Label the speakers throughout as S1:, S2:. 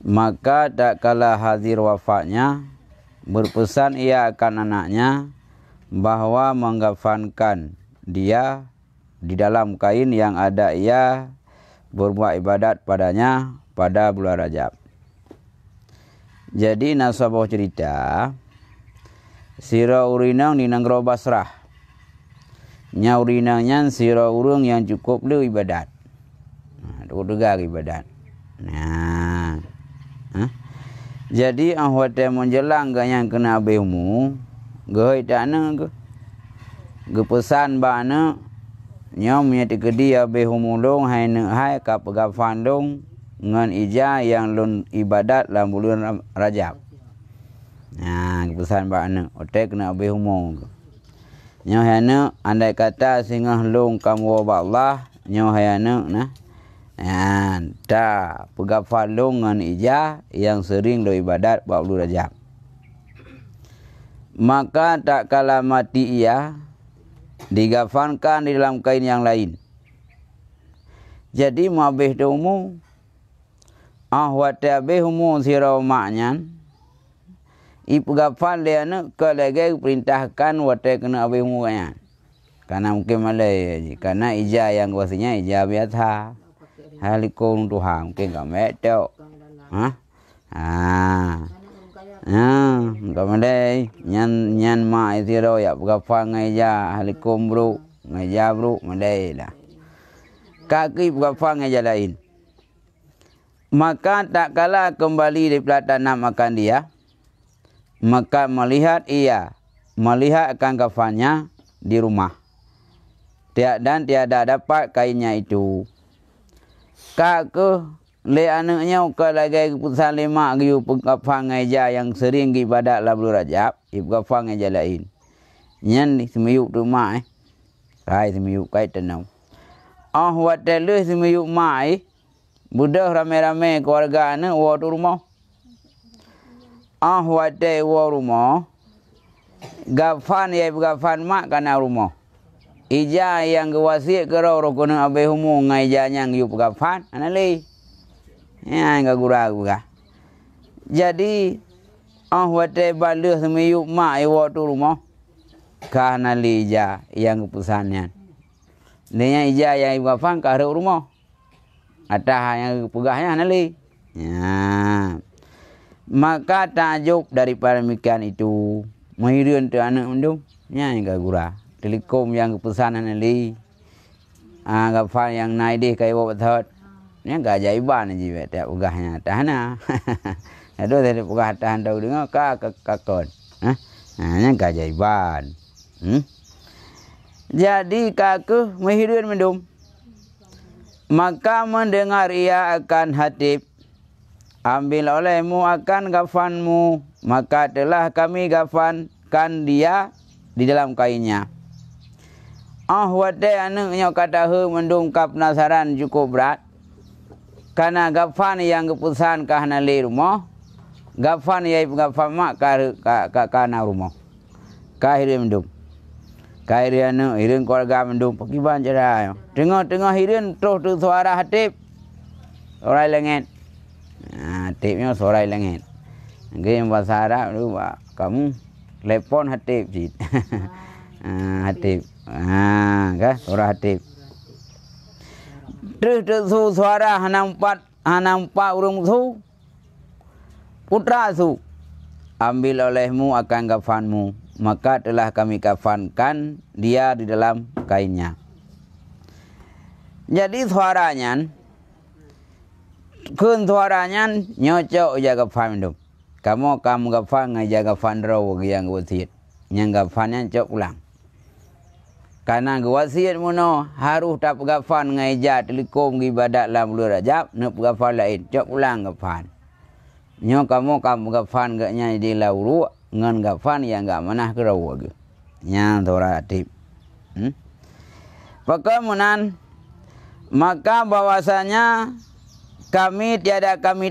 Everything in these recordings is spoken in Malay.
S1: Maka tak kala hadir wafatnya, berpesan ia akan anaknya bahwa menggafankan dia di dalam kain yang ada ia berbuat ibadat padanya pada bulan Rajab. Jadi nasabah cerita, sira urinang di negara Basrah. Nya urinangnya sira urung yang cukup lu ibadat. Degar ibadat. Nah. Jadi hotel menjelang yang kena abehmu, gehoi dana ke. Gepesan bana nyom nya tikedi abehmu long hai ka pegafan long ngan ija yang lun ibadat dalam bulan Rajab. Nah, kepesan bana hotel kena abehmu. Nyo hana andai kata singah long kamu wa Allah nyo hayana nah. Da pegafan longan ija yang sering lo ibadat bulan Rajab. Maka tak kala mati ia digafankan di dalam kain yang lain. Jadi mabih domu wate abehmu sira maknyan ipegafan leana kelege perintahkan wate kena abehmu kan. Karena mungkin malai karena ija yang wasnya ija biasa. Halikung Tuhan mungkin enggak metok. Enggak malai nyan ma sira ya pegafan ija halikum bro ngaja bro malai dah. Kaki pegafan ija lain. Maka tak kala kembali di tanam makan dia, maka melihat akan kafannya di rumah. Dan tiada dapat kainnya itu. Ke le anaknya ke lagi keputusan lima giu kafan aja yang sering ibadat la bulan Rajab, kafan aja lain. Nyan semiyuk rumah Kai semiyuk kai tenau. Watelu semiyuk mai budak rame-rame keluarga ana wa rumah. Wate wa rumah. Gafan ya gafan mak kana rumah. Ija yang gewasi kerau rokona abehumu ngaijanya ngiup gafan anali. Ya enggak gura-gura. Jadi wate balu semiyuk mak wa rumah. Kana ija yang keputusannya. Dia ija yang gafan ka rumah. Atah yang pegahnya nali. Ya. Maka takjub daripada demikian itu menghirun tu anak undung nya enggak gura. Telekom yang kepesanan nali. Gafan yang naik deh kai wa betot. Nya enggak ajaiban jiwa tak pegahnya tahana. Aduh dari pegah tahan tahu dengar kakon. Nya enggak ajaiban. Jadi kaku menghirun mendum. Maka mendengar ia akan hatib, ambil olehmu akan gafanmu, maka telah kami gafankan dia di dalam kainnya. Wate anaknya kata mendungkap penasaran cukup berat. Karena gafan yang keputusan kahana li rumah, gafan yang gafan mak kahana rumah. Kahiri mendung. Kahiri anak, hirin keluarga mendung, pakiban cerai. Tengah-tengah hirin terus tu suara hatib. Sorai langit. Hatibnya sorai langit. Yang bahasa Arab tu, kamu telepon hatib. Hatib. Kan? Suara hatib. Terus tu suara hanampat urung tu. Putra tu. Ambil olehmu akan gafanmu. Maka telah kami kafankan dia di dalam kainnya. Jadi suaranya nyocok jaga fandum. Kamu gafan jaga fandro yang wasiat. Yang gafannya cok ulang. Karena wasiat muno harus tak gafan ngaja telekom ibadat dalam bulan Rajab, nak gafan lain cok ulang gafan. Nyo kamu gafan gaknya di lauru ngan gafan yang gak manah kerau lagi. Nya tora tip. Pakemunan maka bahwasanya kami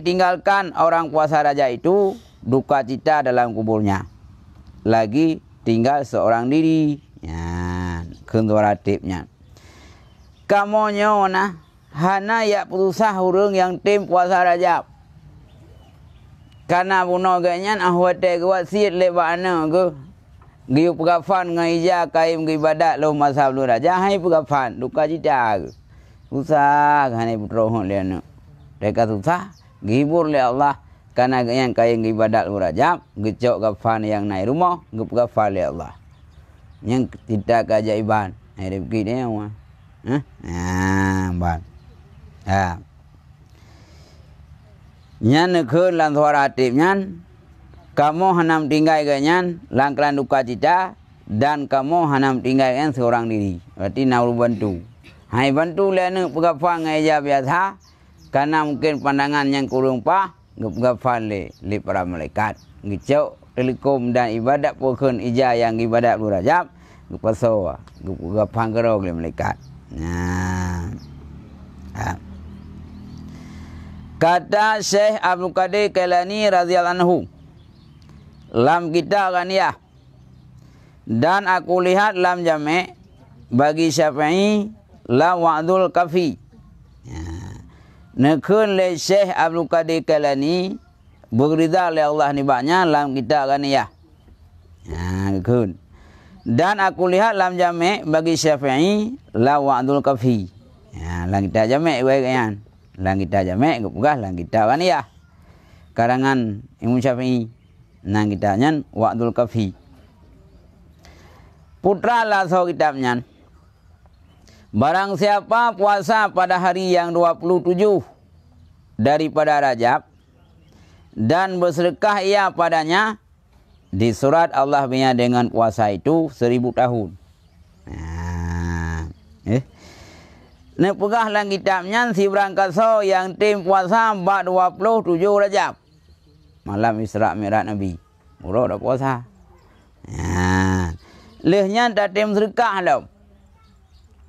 S1: tinggalkan orang puasa raja itu duka cita dalam kuburnya. Lagi tinggal seorang diri. Ya, kentora tipnya. Kamu nyona hana ya putusah hurung yang tim puasa Rajab. Karena bunuh ganyan ahwate ke wasiat le bana ke. Giu pegafan ngai ija kaim gi ibadat lo mazhab lu raja hai pegafan duka cita ke. Susah kan putro hon le ana. Mereka susah gihibur le Allah karena yang kaim gi ibadat lu raja gecok gafan yang naik rumah gi pegafan le Allah. Yang tidak keajaiban. Hai begini ya. Ban. Nyan ke lan suara hatib nyan kamu hanam tinggal ganyan langklan duka cita dan kamu hanam tinggal kan seorang diri. Berarti nauru bantu. Hai bantu lene pegafan aja biasa karena mungkin pandangan yang kurang pah pegafan le para malaikat. Ngicau telekom dan ibadat pokon ija yang ibadat berajab gepaso gepegafan kerog le malaikat. Nah. Kata Syekh Abdul Qadir Kailani radhiyallahu anhu lam kita ghaniyah dan aku lihat lam jame' bagi Syafi'i lam wa'dul kafi. Nekun le Syekh Abdul Qadir Kailani berida le Allah nibaknya lam kita ghaniyah. Nekun. Dan aku lihat lam jame' bagi Syafi'i lam wa'dul kafi. Lam kita jame' baik kan. Lang kita jamek gepegah lang kita ghaniyah. Karangan Imam Syafi'i nang kita nyan wa'dul kafi. Putra lah so kitabnya. Barang siapa puasa pada hari yang 27 daripada Rajab dan bersedekah ia padanya di surat Allah punya dengan puasa itu 1000 tahun. Nek pegah lang kitabnya si berangkat so yang tim puasa 27 Rajab. Malam Isra Mi'raj Nabi. Murah dah puasa. Lehnya dah tim sedekah dah.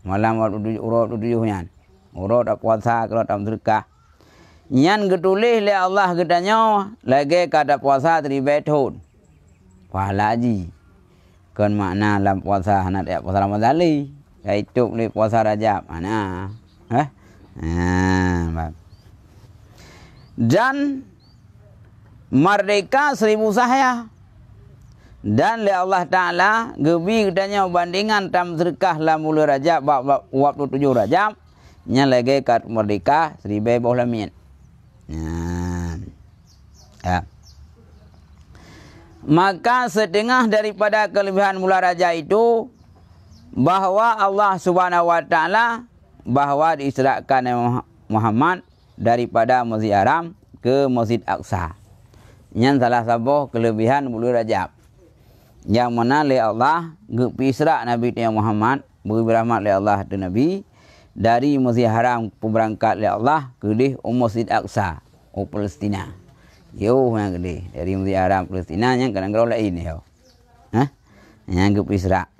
S1: Malam 27 nya. Murah dah puasa kalau tam sedekah. Nyan getulih le Allah getanya lagi kata puasa 3 tahun. Pahala haji. Kan makna dalam puasa nak ya puasa Ramadan li. Hidup le puasa Rajab. Mana? Dan merdeka 1000 sahaya. Dan le Allah Ta'ala gebi katanya bandingan tam sedekah la mula Rajab 27 Rajab nya lagi kat merdeka 1000 lamin. Maka setengah daripada kelebihan mula Rajab itu bahwa Allah Subhanahu wa Ta'ala bahwa diisrakan Muhammad daripada Masjid Haram ke Masjid Aqsa. Yang salah satu kelebihan bulan Rajab. Yang mana oleh Allah isra Nabi Muhammad beri rahmat oleh Allah tu Nabi dari Masjid Haram berangkat oleh Allah ke di Masjid Aqsa Palestina. Yo yang gede dari Masjid Haram Palestina yang kadang-kadang lain yo. Yang isra.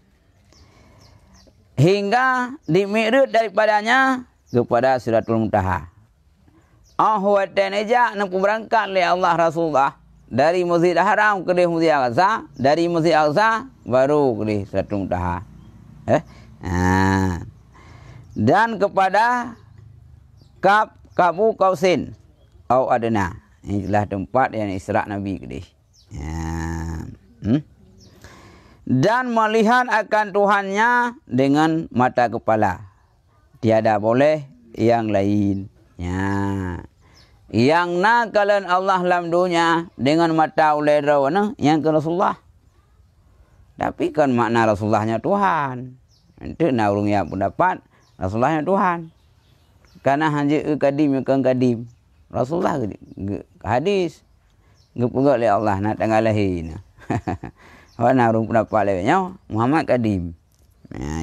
S1: Hingga dimi'raj daripadanya kepada Sidratul Muntaha. Ahwatan eja nak berangkat oleh Allah Rasulullah dari Masjid Haram ke Masjid Aqsa, dari Masjid Aqsa baru ke Sidratul Muntaha. Dan kepada Qabu Qausin au Adna. Inilah tempat yang Isra Nabi ke dia. Dan melihat akan Tuhannya dengan mata kepala. Tiada boleh yang lain. Yang nakalan Allah dalam dunia dengan mata oleh rawana yang ke Rasulullah. Tapi kan makna Rasulullahnya Tuhan. Itu naurung yang pendapat Rasulullahnya Tuhan. Karena hanya kadim yang kadim. Rasulullah hadis. Gepegak oleh Allah nak tanggal lahir. Awak naurung pendapat lainnya Muhammad kadim.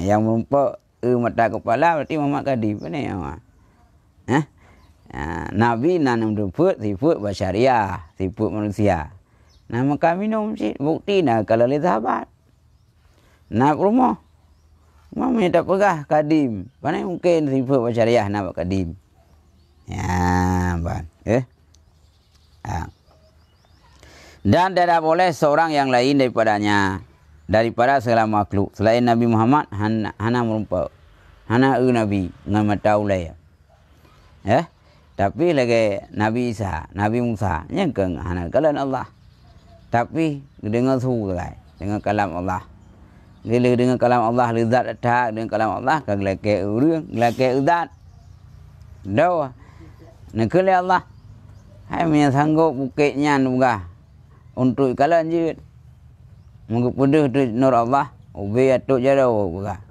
S1: Yang merumpak mata kepala berarti Muhammad kadim. Apa ni awak? Nabi nanam sifat basyariah, sifat manusia. Nama kami minum bukti nak kalau lihat sahabat. Nak rumah. Mami tak pegah kadim. Mana mungkin sifat basyariah nak kadim. Dan tidak boleh seorang yang lain daripada segala makhluk selain Nabi Muhammad hana merumpak. Hana Nabi dengan mata ulai. Tapi lagi Nabi Isa, Nabi Musa nyengkeng hana kalan Allah. Tapi dengan su kai, dengan kalam Allah. Gila dengan kalam Allah lezat tak dengan kalam Allah kaglake urang, glake udat. Đâu nak kele Allah. Hai punya sanggup bukitnya nuga. Untuk kalan je. Munggu pedah tu nur Allah, ubi atuk jauh buka.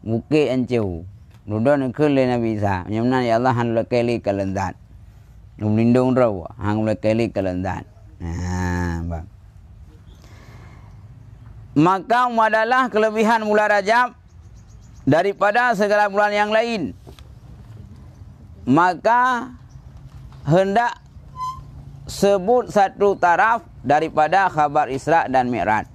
S1: Bukit ancau. Nuda nak kele Nabi Isa. Nyamna ya Allah han lekeli kalan dat. Melindung raw, hang lekeli kalan dat. Bang. Maka adalah kelebihan bulan Rajab daripada segala bulan yang lain. Maka hendak sebut satu taraf daripada khabar Isra dan Mi'raj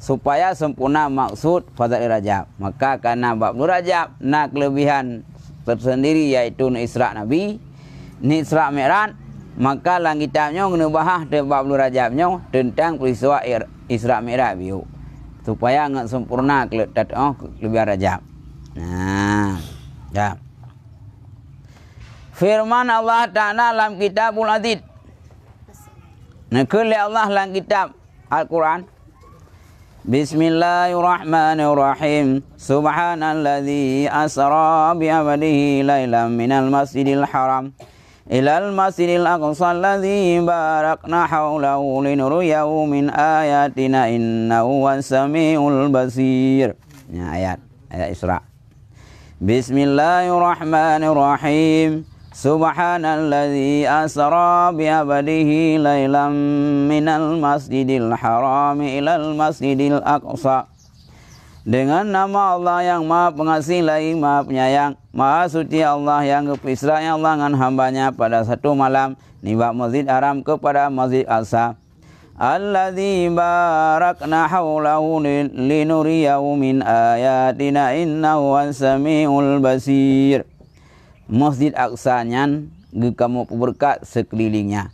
S1: supaya sempurna maksud Fadhail Rajab. Maka karena bab Rajab nak kelebihan tersendiri iaitu Isra Nabi, ni Isra Mi'raj, maka lang kitabnya kena bahas de bab Rajabnya tentang peristiwa Isra Mi'raj biu supaya ngan sempurna kelebihan Rajab. Nah, ya. Firman Allah Ta'ala dalam Kitabul Aziz. Nakul Allah dalam kitab Al-Quran. Bismillahirrahmanirrahim. Subhanalladzi asra bi 'abdihi lailan minal masjidil haram ilal masjidil aqsa alladzi barakna haulahu linuriyahu min ayatina innahu was-sami'ul basir. Ya, ayat Isra. Bismillahirrahmanirrahim. Subhanalladzi asra bi 'abdihi lailan minal masjidil haram ilal masjidil aqsa. Dengan nama Allah yang Maha Pengasih lagi Maha Penyayang, Maha Suci Allah yang kepisrahnya Allah dengan hambanya pada satu malam nibat Masjid Haram kepada Masjid Aqsa. Alladzi barakna haulahu linuriyahu min ayatina innahu was-sami'ul basir. Masjid Aqsa nyan kamu berkat sekelilingnya.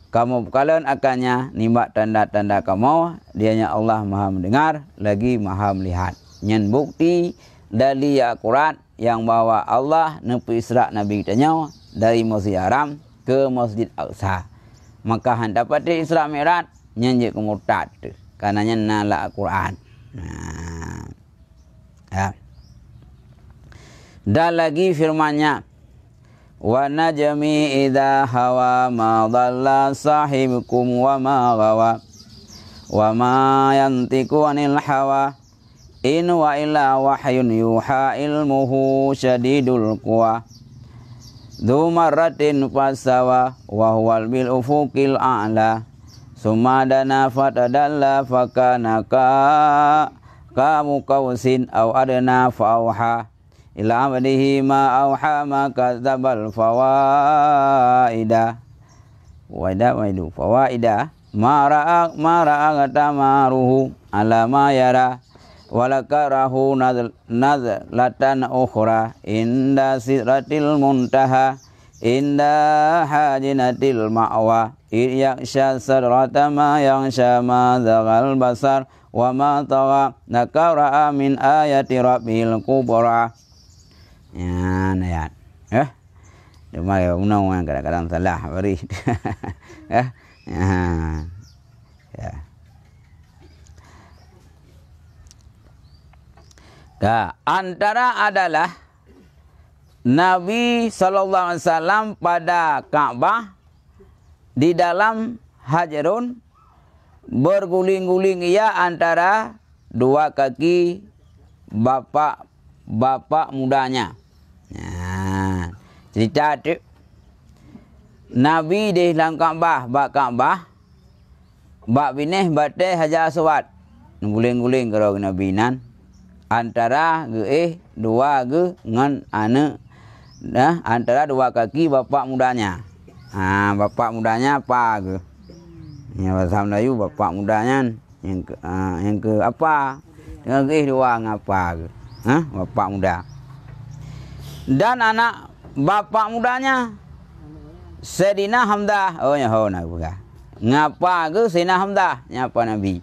S1: Kamu kalian akannya nimbak tanda-tanda kamu, dianya Allah Maha mendengar lagi Maha melihat. Nyan bukti dari Al-Quran yang bawa Allah nepi Isra Nabi tanya dari Masjid Haram ke Masjid Aqsa. Maka han dapat Isra Mi'raj nyan je kemurtad karena nyan nala Al-Quran. Nah. Ya. Dan lagi firman-Nya, wa najmi idza hawa ma dhalla sahibukum wa ma ghawa wa ma yantiqu anil hawa in wa illa wahyun yuha ilmuhu syadidul quwa dzu marratin fasawa wa huwal bil ufuqil a'la summa dana fatadalla fakana kamu kausin aw adna fauha ila abdihi ma auha ma kadzabal fawaida ma ra'a tamaruhu ala ma yara walakarahu nazlatan ukhra inda sidratil muntaha inda hajinatil ma'wa yaksha sadrata ma yaksha ma zagal basar wa ma tagha nakara min ayati rabbil kubra. Ya, ayat. Cuma ya unang kadang-kadang salah beri. Ya. Antara adalah Nabi sallallahu alaihi wasallam pada Ka'bah di dalam Hajarun berguling-guling ia antara dua kaki bapak mudanya. Nah, cerita tu Nabi di dalam Kaabah, bak bineh batai Hajar Aswad. Guling-guling kalau Nabi nan antara dua ngan anak dah antara dua kaki bapak mudanya. Bapak mudanya apa ke? Ya bahasa Melayu bapak mudanya yang ke apa? Dengan dua ngapa ke? Bapak muda. Dan anak bapak mudanya Sayyidina Hamzah. Oh ya nak buka. Ngapa ke Sayyidina Hamzah? Nyapa Nabi.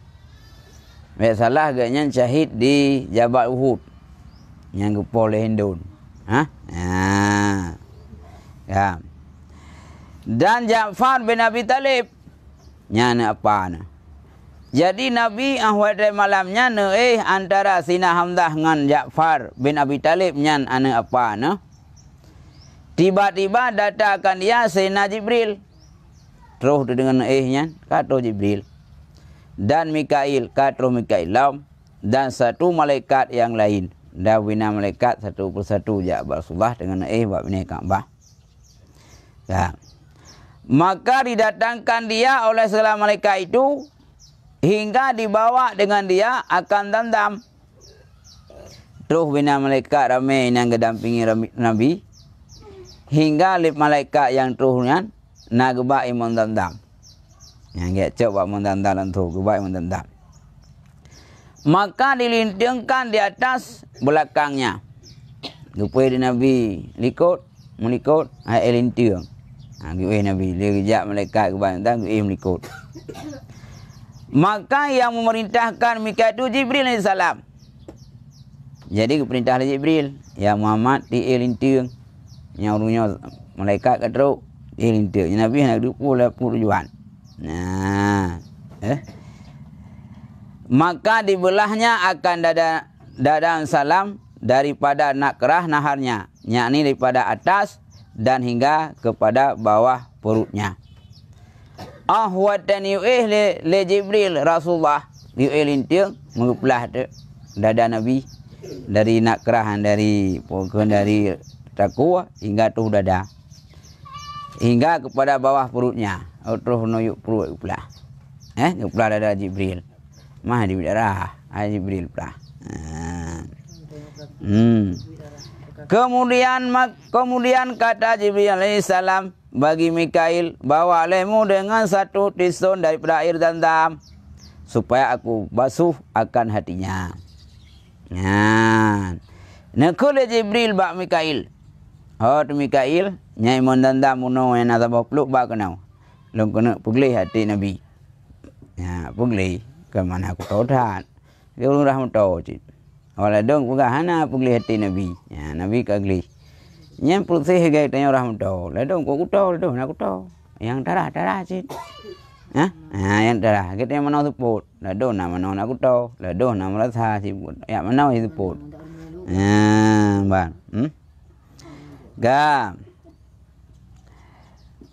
S1: Biasalah agaknya syahid di Jabal Uhud. Yang ke oleh Hindun. Ya. Dan Ja'far bin Abi Talib nyana apa na. Jadi Nabi ahwat malamnya antara Sina Hamzah dengan Ja'far bin Abi Talib nyan ana apa na. Tiba-tiba datangkan dia Sayyidina Jibril. Terus dengan nya kata Jibril. Dan Mikail kata Mikail dan satu malaikat yang lain. Dawina malaikat satu persatu ya Rasulullah dengan buat bina Kaabah. Ya. Maka didatangkan dia oleh segala malaikat itu hingga dibawa dengan dia akan Damdam. Terus bina malaikat ramai yang kedampingi Nabi hingga lip malaikat yang terusnya nak gebak iman Damdam. Yang dia coba mendandam tu gebak iman Damdam. Maka dilintangkan di atas belakangnya. Rupanya di Nabi melikut, linting. Nabi dia kejap malaikat kebanyakan melikut. Maka yang memerintahkan Mikail itu Jibril AS. Jadi keperintah Jibril, ya Muhammad di linting. Yang urunya malaikat keteruk di linting. Nabi nak duduk tujuan. Nah, maka dibelahnya akan dada salam daripada nakrah naharnya, yakni daripada atas dan hingga kepada bawah perutnya. Ahwatan le Jibril Rasulullah linting mengepelah dada Nabi dari nakrahan dari takwa hingga tuh dada hingga kepada bawah perutnya. Terus noyuk perut kepelah. Kepelah dada Jibril. Mah di darah Jibril pula. Kemudian kata Jibril alaihissalam bagi Mikail, bawa lemu dengan satu tison daripada air Damdam supaya aku basuh akan hatinya. Nekule Jibril bak Mikail. Tu Mikail nyai mon Damdam uno yang nasabah peluk bak kenau. Long kena pugli hati Nabi. Pugli. Kemana aku tahu dah. Dia ulun rahmat tahu cik. Awal dong bukan hana pugli hati Nabi. Nabi kagli. Yang putih gaya tanya rahmat tahu. Ladong aku tahu, aku tahu. Yang darah cik. Yang darah. Kita yang mana support. Ladong nama mana aku tahu. Ladong nama rasa cik. Yang mana itu support. Bang.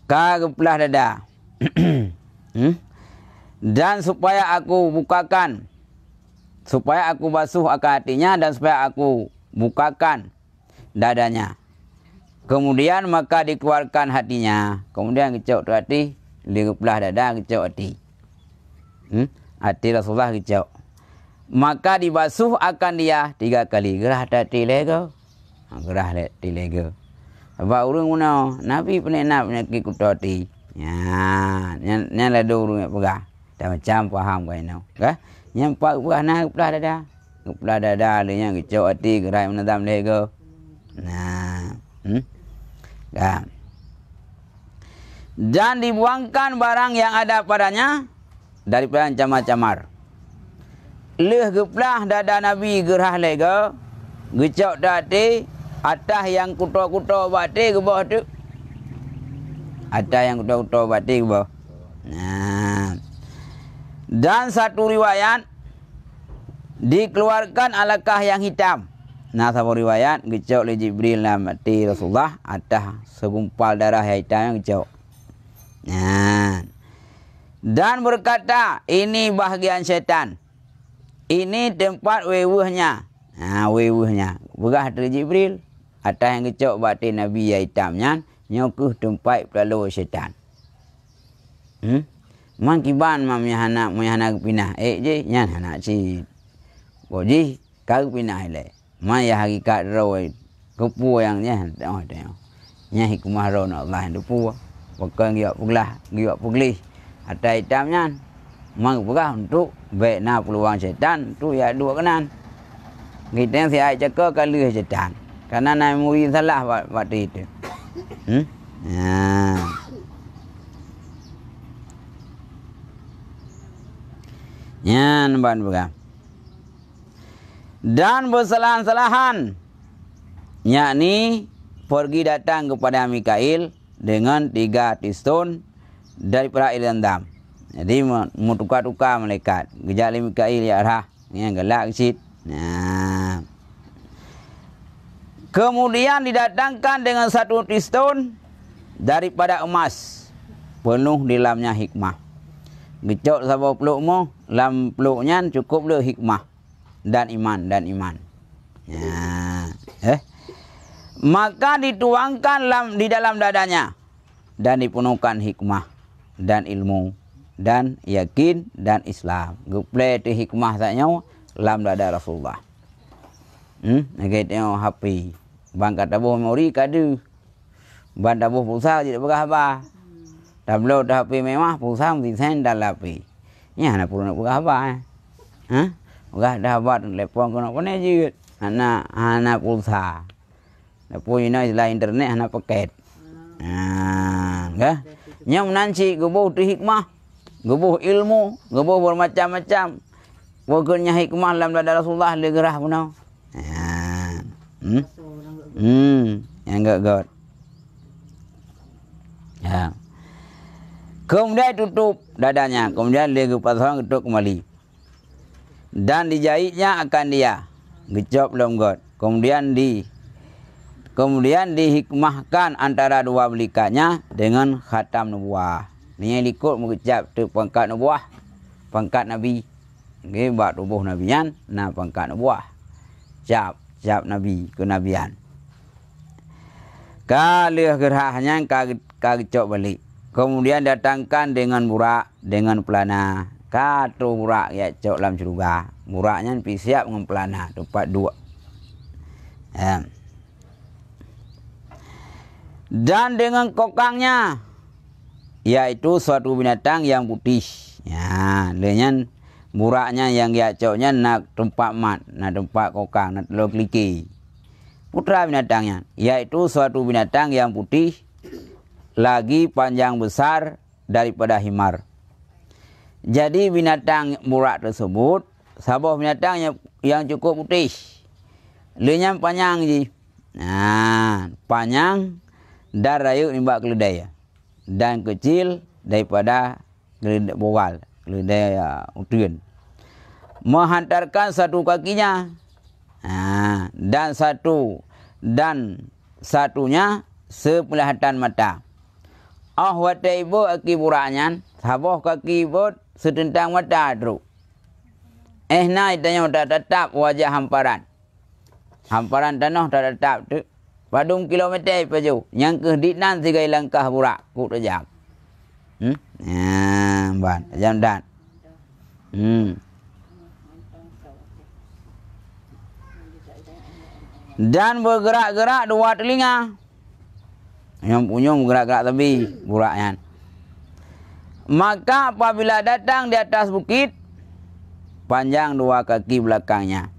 S1: Kepelah dada. Dan supaya aku bukakan, supaya aku basuh akan hatinya dan supaya aku bukakan dadanya. Kemudian maka dikeluarkan hatinya. Kemudian kecok tu hati, dikepelah dada kecok hati. Hati Rasulullah kecok. Maka dibasuh akan dia 3 kali. Gerah hati lego. Gerah hati lego. Sebab urang guna Nabi penek penyakit kutu hati. Yang lado urang pegah. Macam faham kau ini, kan? Yang pak nak kepala dada, yang kecok hati gerai menadam lego. Dan dibuangkan barang yang ada padanya daripada camar-camar. Leh kepala dada Nabi gerah lego, kecok hati atas yang kuto-kuto bati ke bawah tu. Atas yang kuto-kuto bati ke bawah. Dan satu riwayat dikeluarkan alakah yang hitam. Satu riwayat kecok oleh Jibril dalam hati Rasulullah atas segumpal darah yang hitam yang kecok. Dan berkata, ini bahagian syaitan. Ini tempat wewuhnya. Wewuhnya. Berkah dari Jibril atas yang kecok batin Nabi yang hitamnya nyokuh tempat pelalu syaitan. Man kiban mam yang anak pinah je nyan anak si boji kau pinah le man ya hakikat rawi kepu yang tengok nya hikmah raw Allah yang depu bukan giok puglah ada hitamnya mang pegah untuk baik na peluang syaitan tu ya dua kenan kita yang siap jaga kali syaitan karena nak murid salah waktu itu. Nampak bukan? Dan bersalahan-salahan, yakni pergi datang kepada Mikail dengan 3 pistol daripada Ilendam. Jadi mau tukar-tukar malaikat. Gejali Mikail ya arah. Yang gelak kecil. Nah. Kemudian didatangkan dengan 1 pistol daripada emas. Penuh di dalamnya hikmah. Gecok sabau pelukmu, dalam peluknya cukup le hikmah dan iman. Ya. Maka dituangkan di dalam dadanya dan dipenuhkan hikmah dan ilmu dan yakin dan Islam. Guplay tu hikmah saknya dalam dada Rasulullah. Nak tengok HP. Bang kata boh memori kadu. Bang tabuh pulsa je berapa. Tablo dah HP mewah pulsa mesti sendal HP. Nya nak perlu nak berapa Udah dah buat telefon kena pone je. Anak pulsa. Dah punya istilah internet anak paket. Kan? Nya menanci gebuh tu hikmah, gebuh ilmu, gebuh bermacam-macam. Bukannya hikmah dalam dada Rasulullah le gerah punau. Yang gak. Ya. Kemudian tutup dadanya, kemudian dia pasang ketuk kembali. Dan dijahitnya akan dia. Gecop belum god. Kemudian dihikmahkan antara 2 belikanya dengan khatam nubuah. Ni yang ikut mengecap tu pangkat nubuah, pangkat nabi. Nggih bab tubuh nabian, nah pangkat nubuah. Cap nabi kenabian. Kalih gerahnya kagecop balik. Kemudian datangkan dengan burak, dengan pelana. Katu burak ya cok dalam syurga. Buraknya siap dengan pelana. Tempat 2. Dan dengan kokangnya. Yaitu suatu binatang yang putih. Ya, dengan buraknya yang ya coknya nak tempat mat. Nak tempat kokang. Nak telur keliki. Putra binatangnya. Yaitu suatu binatang yang putih. Lagi panjang besar daripada himar. Jadi binatang burak tersebut sabah binatang yang cukup putih. Lenyam panjang je. Panjang dan rayu nimbak keledai. Dan kecil daripada keledai bogal, keledai utun. Menghantarkan 1 kakinya. Dan satunya sepelihatan mata. Wate ibu aki buraknya, sabah kaki ibu setentang mata teruk. Naik tanya tak tetap wajah hamparan. Hamparan tanah tak tetap tu. Padung kilometer paju. Yang kehdinan 3 langkah burak. Kut jam. Ban, jam dan. Dan bergerak-gerak 2 telinga. Yang punya bergerak-gerak tebi buraknya. Maka apabila datang di atas bukit, panjang 2 kaki belakangnya.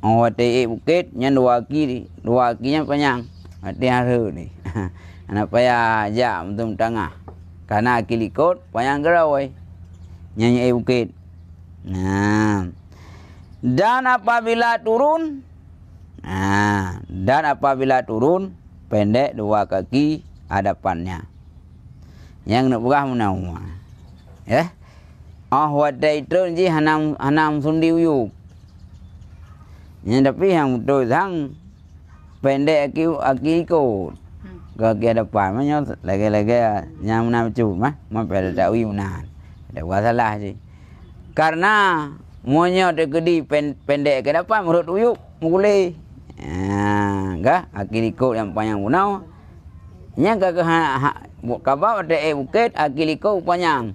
S1: Wate bukit, yang 2 kakinya panjang. Hati haru ni. Anak payah jam untuk tengah. Karena kilikot panjang gerawai. Nyanyi bukit. Dan apabila turun, pendek 2 kaki hadapannya. Yang nak berah menawa. Ya. Wate itu je hanam sundi uyup. Yang tapi yang betul sang pendek aki ikut. Kaki hadapan mana lagi-lagi yang menam cu mah pada tak uyu menahan. Ada masalah je. Karena monya tegedi pendek ke depan menurut uyup boleh. Enggak aki ikut yang panjang punau. Nya kabar ada bukit aki ikut panjang.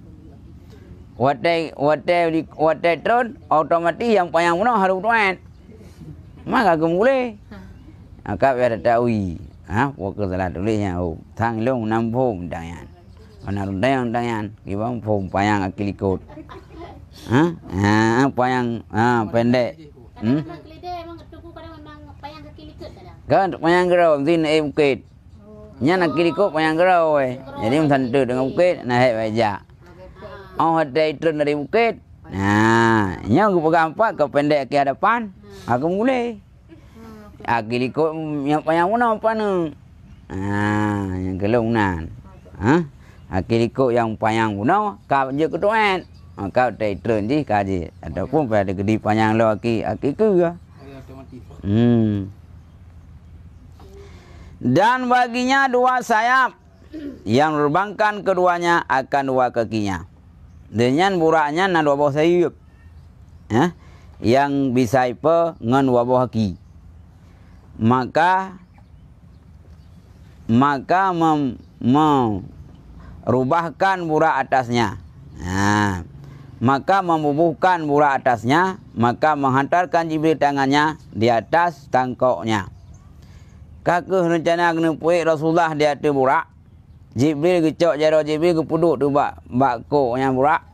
S1: Wate tron otomatis yang panjang punau harus tuan. Maka boleh. Akak ada tahu. Pokok salah tulisnya. Thang long nam phom dangan. Mana rundang dangan. Kibang phom panjang akil ikut. Panjang pendek. Kan panjang gerau mesti bukit. Nya nak ikut panjang gerau jadi mensantu dengan bukit nak baca. Ada itu dari bukit. Nya aku pegang 4 ke pendek ke hadapan. Aku boleh. Aku ikut yang panjang mana apa ni? Yang gelung nan. Akhir ikut yang panjang guna, kau je ketuan. Kau tak turun je kaji. Ataupun pada gede panjang lo akhir ke ya. Dan baginya dua sayap yang menerbangkan keduanya akan dua kakinya. Dengan buraknya na dua buah sayap. Yang bisa ipa dengan dua buah kaki. Maka merubahkan burak atasnya. Maka membubuhkan burak atasnya, maka menghantarkan Jibril tangannya di atas tangkoknya. Kakak rencana kena puik Rasulullah di atas burak. Jibril kecok jaro Jibril kepuduk tu bakoknya burak.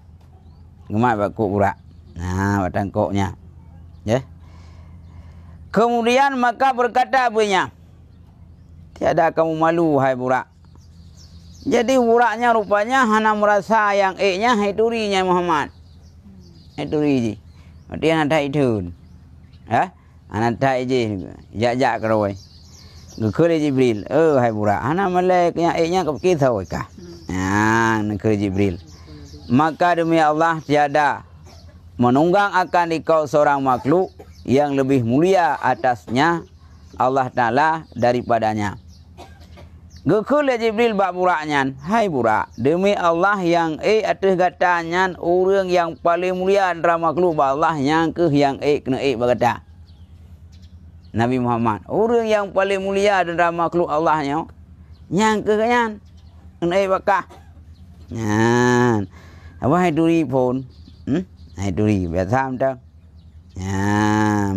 S1: Gemat bakok burak. Tangkoknya. Ya. Kemudian maka berkata abunya, tiada kamu malu hai burak. Jadi buraknya rupanya hana merasa yang nya hai turinya Muhammad. Hai turi ji. Dia nak tai tun. Anak tai je. Jak keroi. Ngekele Jibril. Hai burak. Hana malai yang nya ke kita ka. Ngekele Jibril. Maka demi Allah tiada menunggang akan dikau seorang makhluk yang lebih mulia atasnya Allah Ta'ala daripadanya. Gekule Jibril bak buraknya. Hai burak, demi Allah yang atas katanya orang yang paling mulia antara makhluk Allah yang yang kena berkata. Nabi Muhammad, orang yang paling mulia antara makhluk Allahnya yang kanyan kena bakah. Apa hai duri pun? Hai duri biasa dah.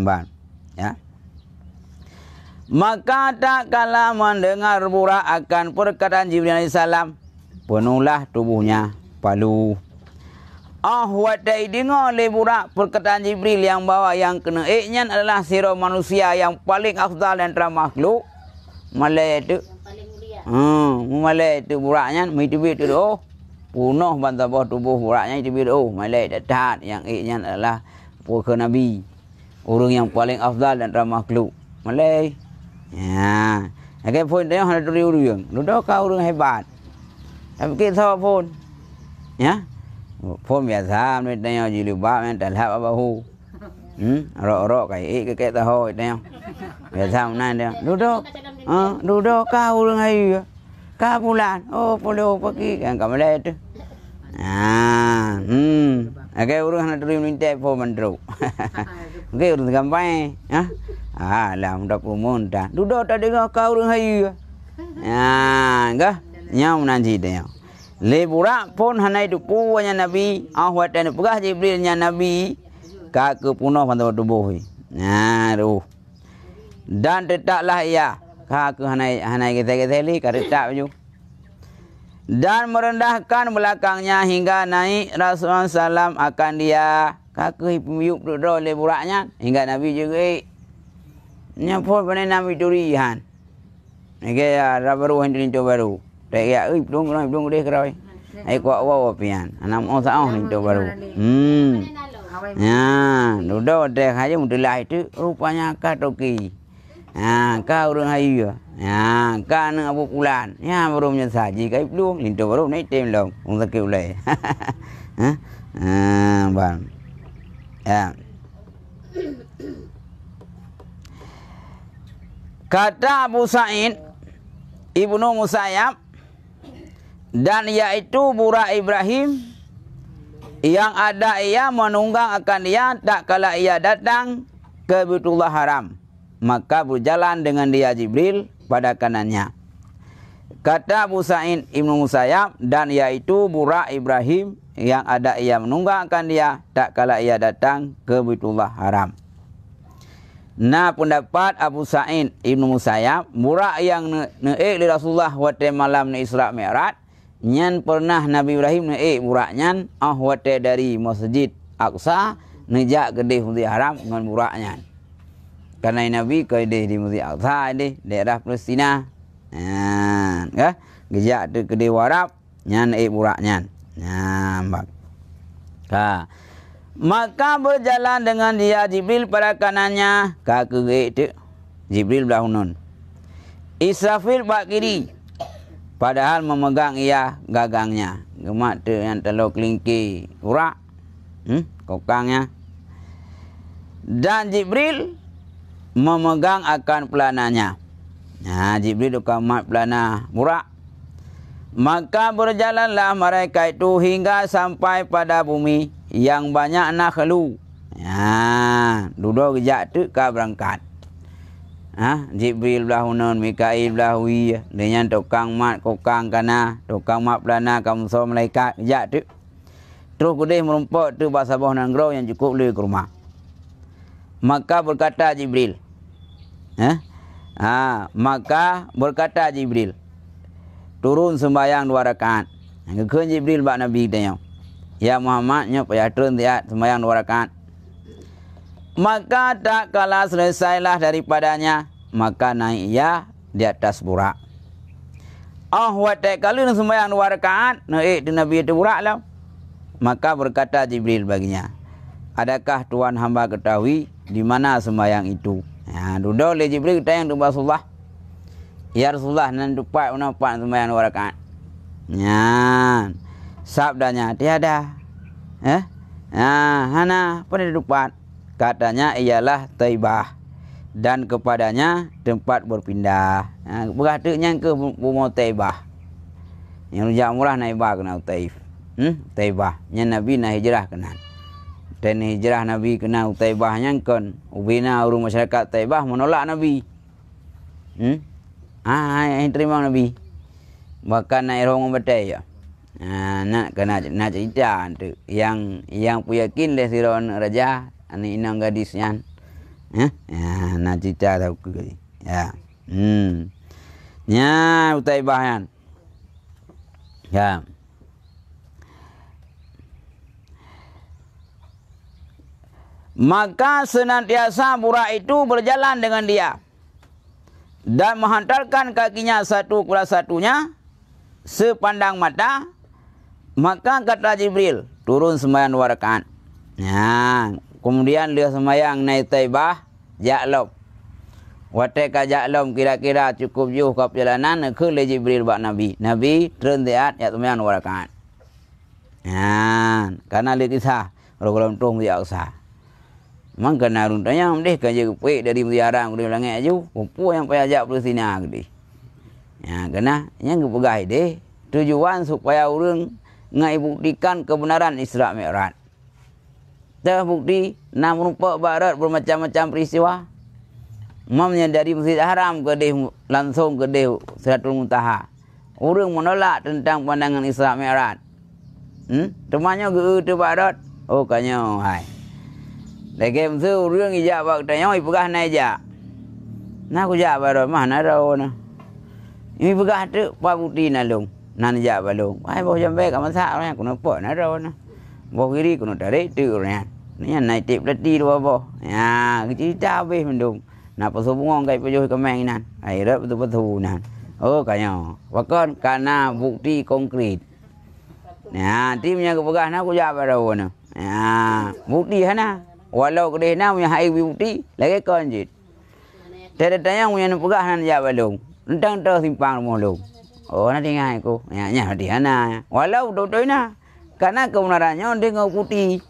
S1: Ban. Ya. Maka tak kala mendengar burak akan perkataan Jibril AS, penuhlah tubuhnya palu. Wadai dengar oleh burak perkataan Jibril yang bawa yang kena nya adalah sirah manusia yang paling afdal antara makhluk. Malai itu. Malai itu buraknya, mitibit itu punuh bantah tubuh buraknya mitibit malai datat yang nya adalah pokok Nabi. Orang yang paling afdal antara makhluk. Malai. Ya, agak pun dia hendak duri orang. Ludah kau orang hebat. Tapi kita pun, ya, pun biasa. Mereka tanya jili bab, mereka tak apa hu. Rok kayak kita tahu tanya. Biasa mana dia. Ludah kau orang ayu. Kau bulan. Boleh pergi kan kamu lihat tu. Agak orang hendak duri minta pun mandru. Agak orang gampang, ya. Alam dah pumun dah. Duduk tak dengar kau orang hayu. Enggak. Nyam nanti dia. Le burak pun hana itu puanya Nabi. Ahwat dan pegah Jibrilnya Nabi. Kaki punuh pada tubuh. Dan tetaplah ia. Kaki hana kita li. Kaki tetap ju. Dan merendahkan belakangnya hingga naik Rasulullah SAW akan dia. Kaki pemiuk duduk le buraknya. Hingga Nabi juga. Nyapot pada Nabi turihan. Kaya rabaru hendak lintu baru. Tak kaya, belum deh keroi. Kuat wawa pian. Anak mau tahu lintu baru. Duduk deh aja mudah itu rupanya katoki. Kau orang hayu. Kau nak abu pulan. Baru menyaji kau belum lintu baru naik tem long. Untuk kau leh. Bang. Ya. Kata Abu Sa'id Ibnu Musayyab, dan yaitu burak Ibrahim yang ada ia menunggang akan dia tak kala ia datang ke Baitullah Haram, maka berjalan dengan dia Jibril pada kanannya. Kata Abu Sa'id Ibnu Musayyab, dan yaitu burak Ibrahim yang ada ia menunggang akan dia tak kala ia datang ke Baitullah Haram. Nah, pendapat Abu Sa'id Ibnu Musayyab, burak yang naik li Rasulullah waktu malam ni Isra Mi'raj, nyan pernah Nabi Ibrahim naik buraknya waktu dari Masjid Aqsa nejak ke Masjid Haram dengan buraknya. Karena Nabi ke di Masjid Aqsa di daerah Palestina. Gejak tu ke Arab, nyan naik buraknya. Maka berjalan dengan dia Jibril pada kanannya. Kaki itu Jibril belah hunun. Israfil bak kiri. Padahal memegang ia gagangnya. Gemak tu yang telur kelingki urak. Kokangnya. Dan Jibril memegang akan pelananya. Jibril tukang mat pelana urak. Maka berjalanlah mereka itu hingga sampai pada bumi yang banyak nakhlu. Duduk kejap tu kau berangkat. Jibril belah hunan, Mikail belah hui, dengan tukang mat kokang kana, tukang mat pelana kamu so malaikat kejap tu. Terus kudih merumpak tu bahasa bawah nanggro yang cukup le ke rumah. Maka berkata Jibril. Maka berkata Jibril. Turun sembahyang 2 rakaat. Kemudian Jibril bak Nabi tanya. Ya Muhammad, nya payah turun tiat sembahyang 2 rakaat. Maka tak kala selesailah daripadanya, maka naik ia di atas burak. Watak kali nak sembahyang 2 rakaat, naik di Nabi itu burak lah. Maka berkata Jibril baginya, adakah Tuhan hamba ketahui di mana sembahyang itu? Duduk oleh Jibril tanya kepada Rasulullah. Ya Rasulullah, nan dupat sembahyang 2 rakaat. Sabdanya tiada. Hana apa dia dupat? Katanya ialah Taibah, dan kepadanya tempat berpindah. Berkatanya ke rumah Taibah. Yang rujak murah Naibah kena Taif. Taibah. Yang Nabi nak hijrah kena. Dan hijrah Nabi kena Taibah yang kan. Ubina urung masyarakat Taibah menolak Nabi. Yang terima Nabi. Bahkan naik orang betul ya. Nak kena nak cerita tu. Yang puyakin le siron raja. Ani inang gadisnya. Nak cerita tahu ke. Ya. Taibah kan. Ya. Maka senantiasa burak itu berjalan dengan dia dan menghantarkan kakinya satu kepada satunya sepandang mata. Maka kata Jibril, turun sembahyang 2 rakaat. Kemudian dia sembahyang naik Taibah, Ja'lom. Watak Ja'lom kira-kira cukup jauh ke perjalanan ke le Jibril bak Nabi. Nabi turun tiat ya sembahyang 2 rakaat. Karena dia kisah orang tung dia usah. Mang kena runtanya mendeh kerja kepek dari mutiara ke langit aju, pupu yang payah ajak bersina gede. Kena yang kepegai deh tujuan supaya orang ngai buktikan kebenaran Isra Mi'raj. Terbukti nak merumpak barat bermacam-macam peristiwa. Mamnya dari Masjid Haram ke deh langsung ke deh Sidratul Muntaha. Orang menolak tentang pandangan Isra Mi'raj. Temannya ke barat. Oh kanyo hai. Lagi mesti orang ijak bak tanya oi pegah naik jak. Nak aku jak barat mana ro na. Ini pegah tu pak bukti nalung. Nan jak balung. Ai bawa jambe kat masak orang aku nampak na ro na. Bawa kiri aku nak tarik tu orang. Ni naik tip leti tu apa. Cerita habis mendung. Nak pasal bungong kai pajuh kemeng nan. Akhirnya betul-betul nan. Oh kanyo. Bahkan karena bukti konkret. Timnya kepegah nak aku jak barat na. Bukti hana. Walau kedai na punya hai bukti lagi konjit. Tiada tanya punya pegah nan jak balung. Entang tu simpang rumah lu. Oh nanti ngai aku. Nya di hana. Walau betul na. Karena kebenarannya dengan putih.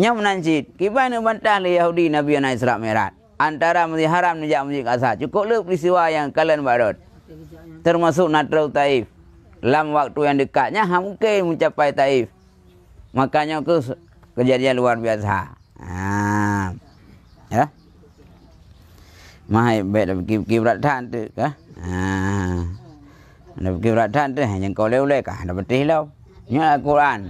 S1: Nya menanjit. Kibai nu bantah le Yahudi Nabi ana Isra Mi'raj. Antara Masjid Haram dan Masjid Aqsa. Cukup le peristiwa yang kalian barat. Termasuk Natrau Taif. Dalam waktu yang dekatnya mungkin mencapai Taif. Makanya ke kejadian luar biasa. Ya. Mahai baik kibrat than tu ka. Ada kibrat than tu yang kau leu kah ada betih lau. Nya Al-Quran.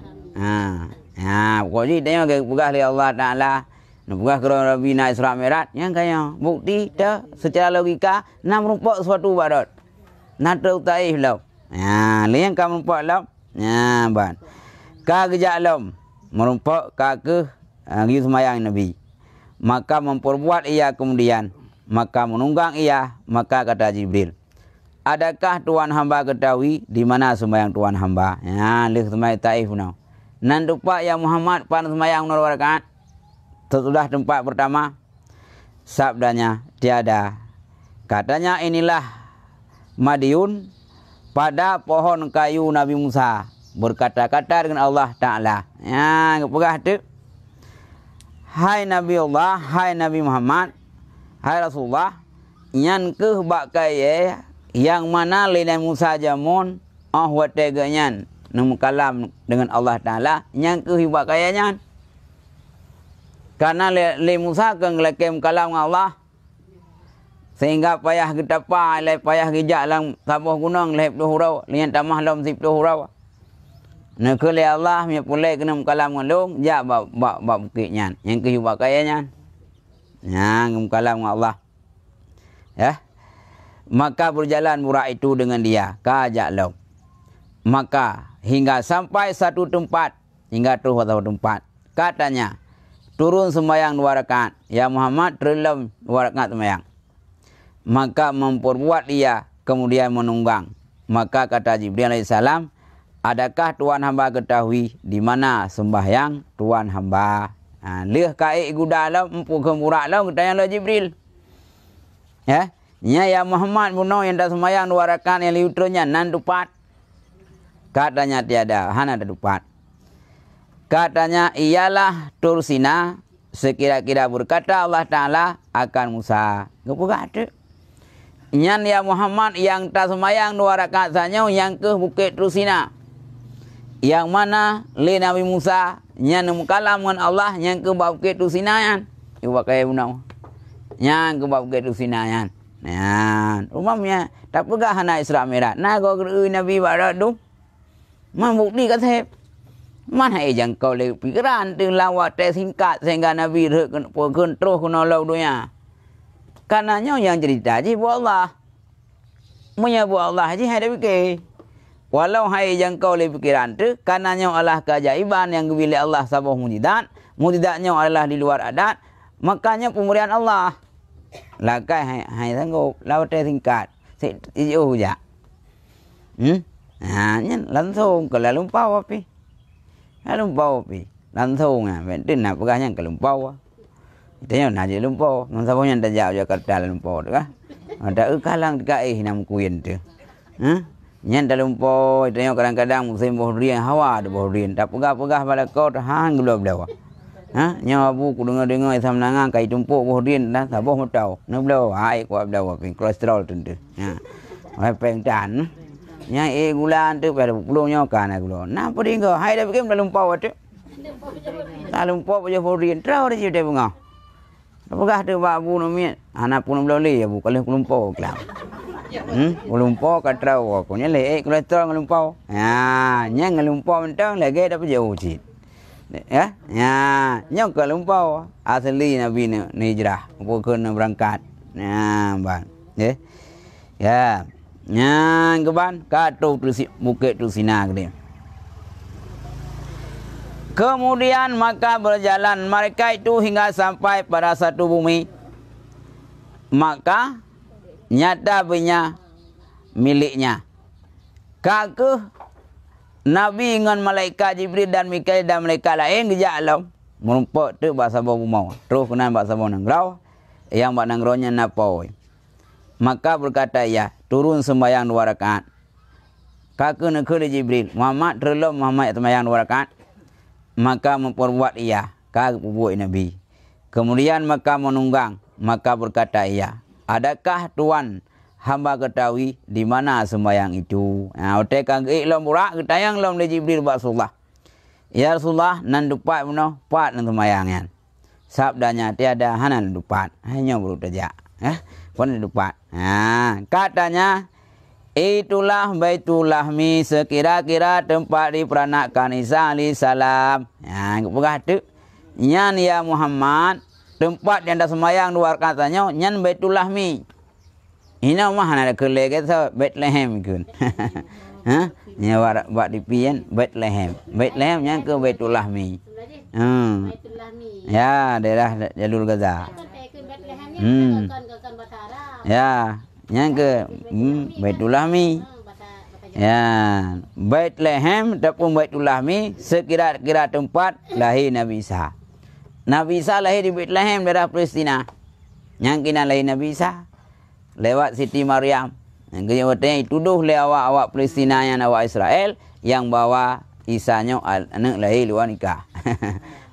S1: Kau ni tengok ke pegah oleh Allah Taala. Nak pegah ke Nabi na Isra Mi'raj yang kaya bukti dah secara logika nak merumpak suatu barat. Nak tahu taif lau. Liang ka merumpak lau. Ban. Ka gejak lam merumpak ka ke pergi sembahyang Nabi. Maka memperbuat ia kemudian. Maka menunggang ia. Maka kata Jibril. Adakah Tuhan hamba ketahui di mana sembahyang Tuhan hamba? Lih sembahyang Taif now. Nan dupa ya Muhammad pan sembahyang 2 rakaat. Sesudah tempat pertama. Sabdanya tiada. Katanya inilah Madiun. pada pohon kayu Nabi Musa, berkata-kata dengan Allah Ta'ala. Ya, pegah tu. Hai Nabi Allah, hai Nabi Muhammad, hai Rasulullah, nyan ke bakai yang mana lina Musa jamun, wateganyan, nemu kalam dengan Allah Ta'ala, nyan ke bakai karena le Musa ke ngelakem kalam dengan Allah, sehingga payah kita pa, payah gijak lang sabuh gunung, lehep tu hurau, lian tamah lam sip tu hurau. Nak ke Allah punya pulai kena kalam ngandung, ja bab bukitnya, yang ke hidup kayanya. Ya, kalam dengan Allah. Ya. Maka berjalan murah itu dengan dia, kajak lau. Maka hingga sampai satu tempat, hingga terus satu tempat. Katanya, turun sembahyang 2 rakaat. Ya Muhammad, terlem 2 rakaat sembahyang. Maka memperbuat dia, kemudian menunggang. Maka kata Jibril alaihissalam, adakah Tuan hamba ketahui di mana sembahyang Tuan hamba? Leh kai guda lam empu kemurak lam katanya lah Jibril. Ya, ya Muhammad buno yang dah sembahyang 2 rakaat yang liutronya nan dupat. Katanya tiada, hana ada dupat. Katanya ialah tursina sekira-kira berkata Allah Ta'ala akan Musa. Gapugak tu. Nyan ya Muhammad yang tak sembahyang 2 rakaat saja yang ke bukit Tursina. Yang mana le Nabi Musa yang mukalam dengan Allah yang ke bukit Tursina yan. Ibu pakai bunau. Yang ke bukit Tursina yan. Yan. Umamnya tak pegah anak Isra Mi'raj. Nah kau kerui Nabi barat tu. Man bukti kata mana jangkau le pikiran tu lawat tes singkat sehingga Nabi terus kena lau dunia. Karenanya yang cerita je buat Allah. Menyebut Allah je ada fikir. Walau hai jangkau le pikiran tu, karenanya Allah keajaiban yang bila Allah sabah mujidat, mujidatnya adalah di luar adat, makanya pemberian Allah. Lakai hai sanggup lawat tes singkat. Sejauh je. Nyen langsung ke lumpau api. Lumpau api. Langsung bentin nak pegahnya ke lumpau. Itanya nak je lumpau. Ngan sabahnya dah jauh Jakarta lumpau tu kah. Ada kalang dekat nam kuyen tu. Nyen dah lumpau, itanya kadang-kadang musim bohrian hawa ada bohrian. Tak pegah-pegah pada kau hang gelap dawa. Nya abu ku dengar-dengar isam nangang kai tumpuk bohrian dah sabah mutau. Nu blau ai ku abdawa pin kolesterol tu. Hai peng tan. Nya gulan tu pada pulungnya kan gula. Nah peding kau hai dah bikin dah lumpau tu. Dah lumpau je bohrian trau dia je bunga. Apakah tu babu nomit? Anak pun belum leh bu kalau lumpau kelam. Lumpau katrau aku nya leh kolesterol lumpau. Ya, nya lumpau mentang lagi dapat jauh cit. Ya, nya ke lumpau asli Nabi ni hijrah, bukan berangkat. Ya, bang. Ya. Nya keban katu bukit Tursina gede. Kemudian maka berjalan mereka itu hingga sampai pada satu bumi. Maka nyata punya miliknya. Kakeh Nabi dengan malaikat Jibril dan Mikail dan malaikat lain gejak alam. Merumput tu bahasa bau mau. Terus kena bahasa bau nangrau. Yang bak nangraunya napoi. Maka berkata ya, turun sembahyang 2 rakaat. Kakeh nak ke Jibril. Muhammad terlalu Muhammad sembahyang 2 rakaat. Maka memperbuat ia, kagak buat Nabi. Kemudian maka menunggang, maka berkata ia, adakah Tuan hamba ketahui di mana sembahyang itu? Otak kagak lam burak ketayang lam le Jibril Rasulullah. Ya Rasulullah nan dupat meno pat nan sembahyangnya. Sabdanya tiada hanan dupat, hanya baru saja. Pun dupat. Katanya itulah Baitul Lahmi sekira-kira tempat diperanakan Isa alaihissalam. Pegah tu. Nyan ya Muhammad, tempat yang dah sembahyang 2 rakaat katanya, nyan Baitul Lahmi. Ina mah ada kelege tu Bethlehem kun. Nya buat di pian Bethlehem. Bethlehem nyan ke Baitul Lahmi. Baitul Lahmi. Ya, daerah Jalur Gaza. Ya. Yang ke Baitul Lahmi. Ya, Bethlehem ataupun Baitul Lahmi sekira-kira tempat lahir Nabi Isa. Nabi Isa lahir di Bethlehem daerah Palestina. Yang kena lahir Nabi Isa lewat Siti Maryam. Kemudian tuduh le awak Palestina yang awak Israel yang bawa Isanya anak lahir luar nikah.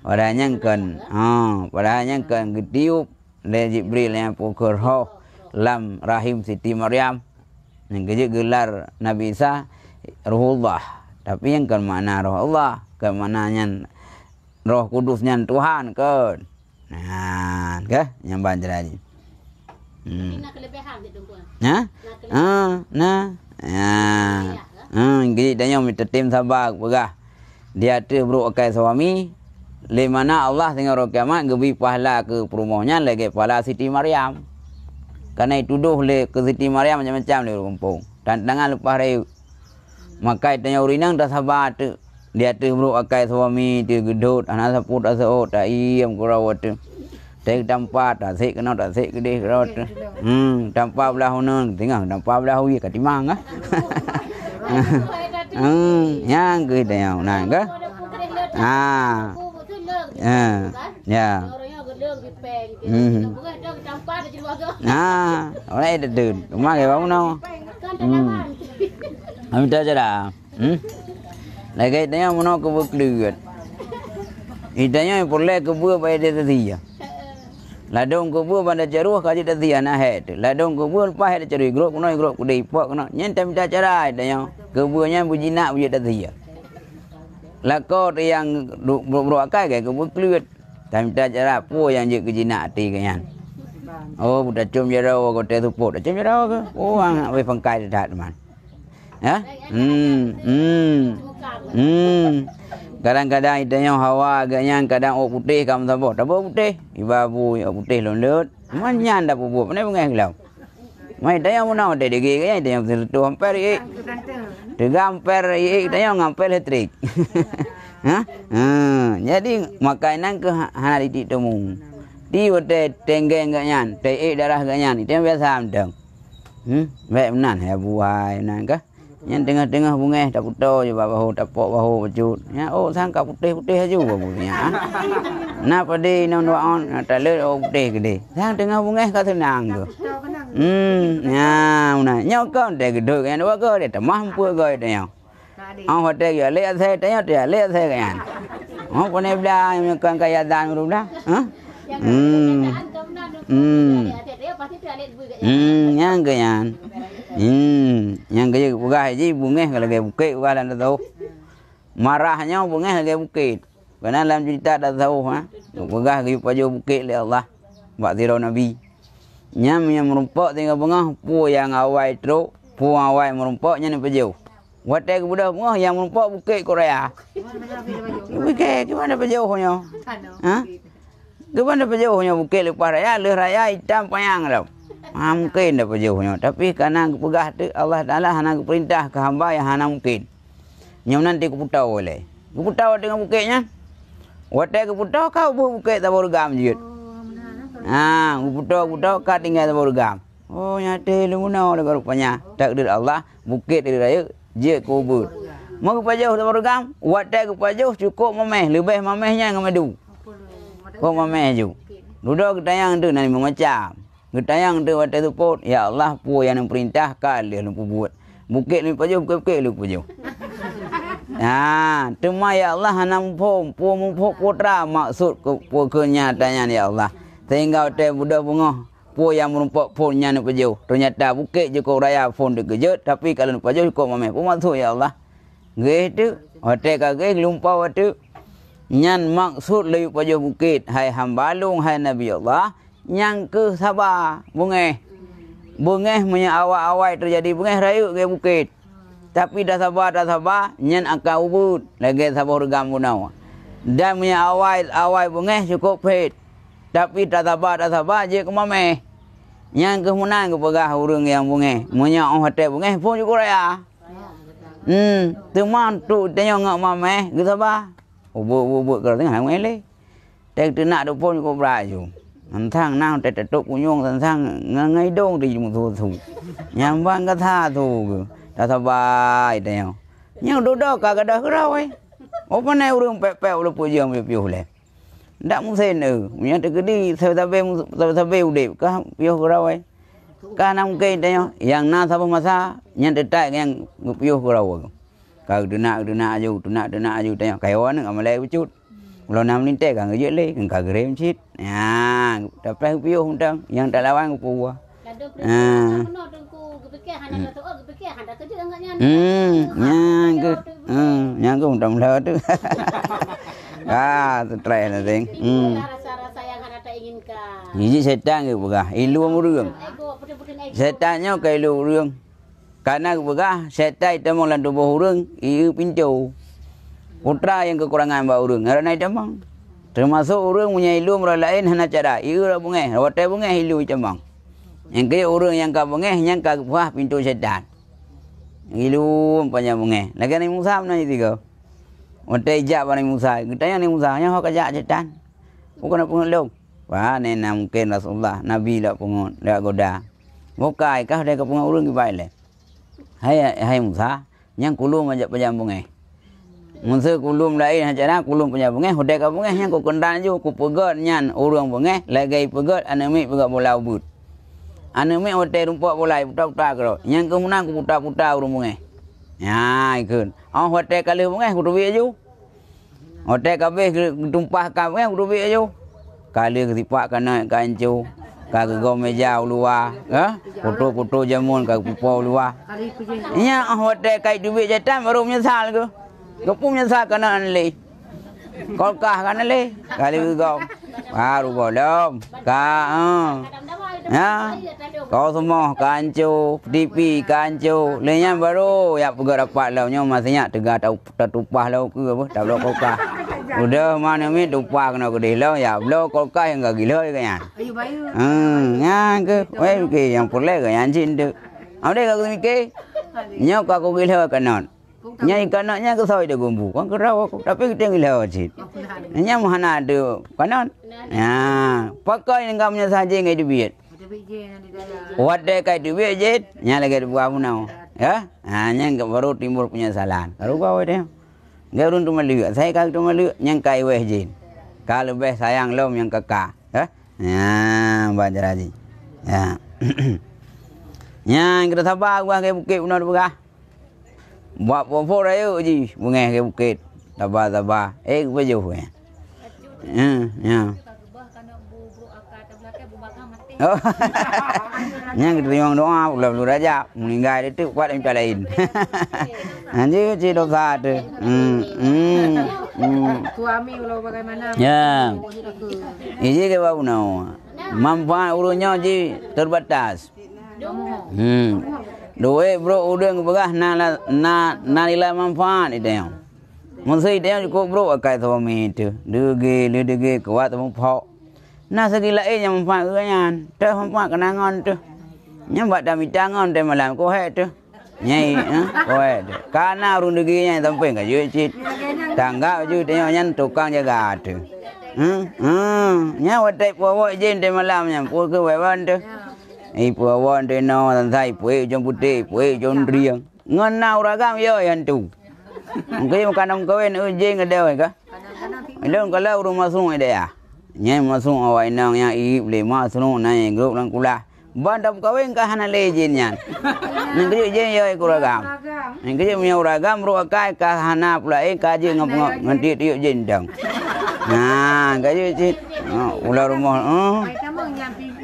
S1: Padahal kan gediup le Jibril yang pukul roh lam rahim Siti Maryam. Yang gelar Nabi Isa Ruhullah. Tapi yang kan mana roh Allah, kan mananya roh kudusnya Tuhan kan. Nah, ke yang banjir aja.
S2: Nak kelebihan itu pun.
S1: Nah. Jadi dia minta tim sabar begah. Dia tu bro akai suami. Le mana Allah tengah roh kiamat gebi pahala ke perumahnya lagi pahala Siti Maryam. Karena itu tuduh le ke Siti Maryam macam-macam le kampung. Dan tangan lepas raya. Maka tanya urinang dah sabar tu. Dia tu bro akai suami tu gedut anak saput asau tak iam kurawat tu. Tek tampak tak sik kena tak sik gede kurawat tu. Tampak belah hunun tengah tampak belah hui kat timang ah. Yang ke tanya nah ke? Ya. Orang itu tu. Rumah ke bang no. Ambil aja dah. Lagi tanya mana ke berkeluar. Itanya boleh ke buat pada dia. Ladong ke buat pada jaruh kaji dia nak head. Ladong ke buat lepas head cari grup kuno grup kudai pak kuno. Nyentai minta cara itanya ke buatnya buji nak buat dia. Lakor yang berakal ke berkeluar. Tapi minta cara po yang je kejinak hati kan. Oh budak cum jarau kau tu pot. Cum jarau ke? Oh ang we pangkai dah teman. Ya? Kadang-kadang itanya hawa agaknya kadang putih kamu tak buat. Tak buat putih. Ibu putih londet. Manyan dah buat. Mana bungai kelau. Mai itanya mana ada degi kaya itanya betul hampir ye. Hampir ye itanya hampir elektrik. Ha? Jadi makanan ke hari di temu. Di hotel tenggeng agaknya, teh darah agaknya. Itu yang biasa amdang. Baik menan ya buai nan ke? Yang tengah-tengah bunga tak putar je bahu tapok bahu baju. Ya sangka putih-putih aja bahunya. Nah pada non doaon tak le putih gede. Sang tengah bunga kau senang tu. Ya mana nyokon dek geduk kan dua kau dia tak mampu kau dia. Hotel ya le saya tanya dia le saya kan. Pone bela nyokon kaya dan rumah. Yang ganyan. Yang gaya bugah haji bunga kalau gaya bukit bugah dan tahu. Marahnya bunga gaya bukit. Karena dalam cerita dah tahu bugah gaya paju bukit oleh Allah. Buat zirau Nabi. Yang merumpak tinggal bunga pu yang awai teruk, pu awai merumpaknya ni paju. Watai kebudak bunga yang merumpak bukit Korea. Bukit gimana pajuhnya? Gimana pajuhnya bukit lepas raya hitam payang dah. Mungkin dah pajuhnya. Tapi kerana pegah tu Allah Ta'ala hana perintah ke hamba yang hana mungkin. Yang nanti keputau oleh. Keputau dengan bukitnya. Watai keputau kau bukit tak bergam je. Keputau kau tinggal tak bergam. Oh nyata lumuna dah rupanya. Takdir Allah bukit dari raya je kubur. Mau kepajuh tak bergam. Watai kepajuh cukup memeh. Lebih memehnya dengan madu. Kau memeh je. Duduk ketayang tu nanti memacam. Ketayang tu waktu tu pot. Ya Allah pu yang perintah kali lupa buat. Bukit lupa je bukit lupa je. Cuma ya Allah hana pu putra maksud pu kenyataannya ya Allah. Sehingga waktu budak bunga pu yang merumpak punya lupa je. Ternyata bukit je kau raya pun dikejut. Tapi kalau lupa je kau memeh. Pu maksud ya Allah. Gitu. Waktu kagak lupa waktu. Nyan maksud lebih pada bukit. Hai hambalung hai Nabi Allah. Yang ke sabar bungeh. Bungeh punya awal-awal terjadi bungeh rayu ke bukit. Tapi dah sabar nyan akan ubud lagi sabar regam gunau. Dan punya awal bungeh cukup pet. Tapi dah sabar je ke mameh. Yang ke menang ke pegah urang yang bungeh. Punya hotel bungeh pun cukup raya. Teman tu tanya ngak mameh ke sabar. Ubud kalau tengah ngelih. Tek tenak tu pun cukup beraju. Thang nào để trục nhung thang ngay đông thì một thủ nhằm vang cái tha thủ ta thà bài đeo nhưng đồ đó cả cái đó cái đâu ấy ô bên này uống pẹo là bùi dương biểu lệ đã muốn xem nữa nhưng cái đi theo ta về đẹp cái biểu cái đâu ấy Kana mungkin tanya yang na sapa masa yang detak yang ngupiuh kurau. Kau denak aju tanya kawan ngam lai ucut. Kalau nam linte kang je le kang grem cit. Ya, dapat ngupiuh undang yang tak lawan ngupu.
S2: Lado penuh dengku gepekeh handa tu gepekeh handa kerja enggak nyanyi.
S1: Yang ke undang lah tu. Tu try na ting.
S2: Rasa-rasa yang handa tak inginkan.
S1: Ini setan ke begah, ilu murung.
S2: Ego putih-putih ego.
S1: Setannya ke ilu murung. Karena begah setan itu lan tubuh urang, ieu pincu. Putra yang kekurangan ba urang, ngaranna temang. Termasuk urang punya ilu mura lain hana cara, ieu ra bungeh, wate bungeh ilu temang. Yang ke urang yang ka bungeh yang ka buah pintu setan. Ilu umpanya bungeh. Lagi ni Musa mana tiga. Wate ijak bani Musa, kitanya ni Musa nya hok ajak setan. Bukan pengelong. Wah, nena mungkin Rasulullah, Nabi lah pungut, dah goda. Bukai kah dia ke pungut urang ki baik le. Hai Musa, yang kulum ajak penyambung Musa kulum lain hajana kulum penyambung hodek ka bungeh yang ku kendan ju ku pegot nyan urang bungeh lagi pegot anemi pegot bola ubut. Anemi hotel rumput bola puta-puta kro. Yang ku menang ku puta-puta urang bungeh. Ya, ikun. Hotel kali bungeh ku dubi ju. Hotel kabeh tumpah ka bungeh ku dubi ju. Kali ketipak kana kancu. Kagak go meja luar, foto-foto jamun kagak pupo luar. Nya hotel kai duit jatan baru menyesal ke. Gepung menyesal kana anle. Kolkah kana le. Kali go. Baru bolom. Ya. Kau semua kancu, TV kancu. Lenya baru ya pegat dapat launya masihnya tegak tupah lau ke apa? Tak blok kolkah. Udah mana mi tupah kena gede lau ya blok kolkah yang gak gila kan.
S3: Ayo bayu.
S1: Yang ke, ke yang perle ke yang cinta. Ada kau mikir, nyok aku gila kanan. Nyai kanannya ke sawit gumbu, kan kerau aku, tapi kita gila cit. Nyai mana ada kanan? Ya, pakai yang kamu saja ngai duit. Wadah kai duit je, nyai lagi buat apa ya? Nyai baru timbul penyesalan. Baru kau dia. Garun tu malu, saya kau tu malu, yang kai weh je. Kalau lebih sayang lom yang kakak, ya? Ya, baca lagi. Ya. Yang kita sabar gua ke bukit benar begah. Buat popo raya je, bunga ke bukit. Sabar. Gua jauh ya. Ya. Oh. Yang kita yang doa belum raja meninggal itu kuat yang lain. Nanti je dosa tu.
S3: Suami ulau bagaimana?
S1: Ya. Ini ke babu nau. Manfaat urusnya je terbatas. Duit bro udang begah na nilai manfaat itu yang. Mesti dia cukup bro akai suami itu. Dege kuat tempok. Nah segi lain yang manfaat kenyan. Dah manfaat kenangan tu. Yang buat dami tangan tu malam kohek tu. Nyai kohek tu. Karena urung degi yang sampai kat jucit. Tanggap ju tengok yang tukang jaga tu. Nya watai puawak je tu malam yang pu ke wewan tu. Puawak tu no tantai puai jom putih, puai jom riang. Ngenau ragam yo yang tu. Mungkin makan kawen ujing ada ke? Belum kalau rumah sungai dia. Nyai masuk awak inang yang iip lima sunung naik grup lang kulah. Bandap kawin kah hana lejin yan. Nengkejut je yo kuragam. Nengkejut punya uragam ruakai kah hana pula kaji ngap nganti tiup jendang. Nah, kajut cit. Ulah rumah.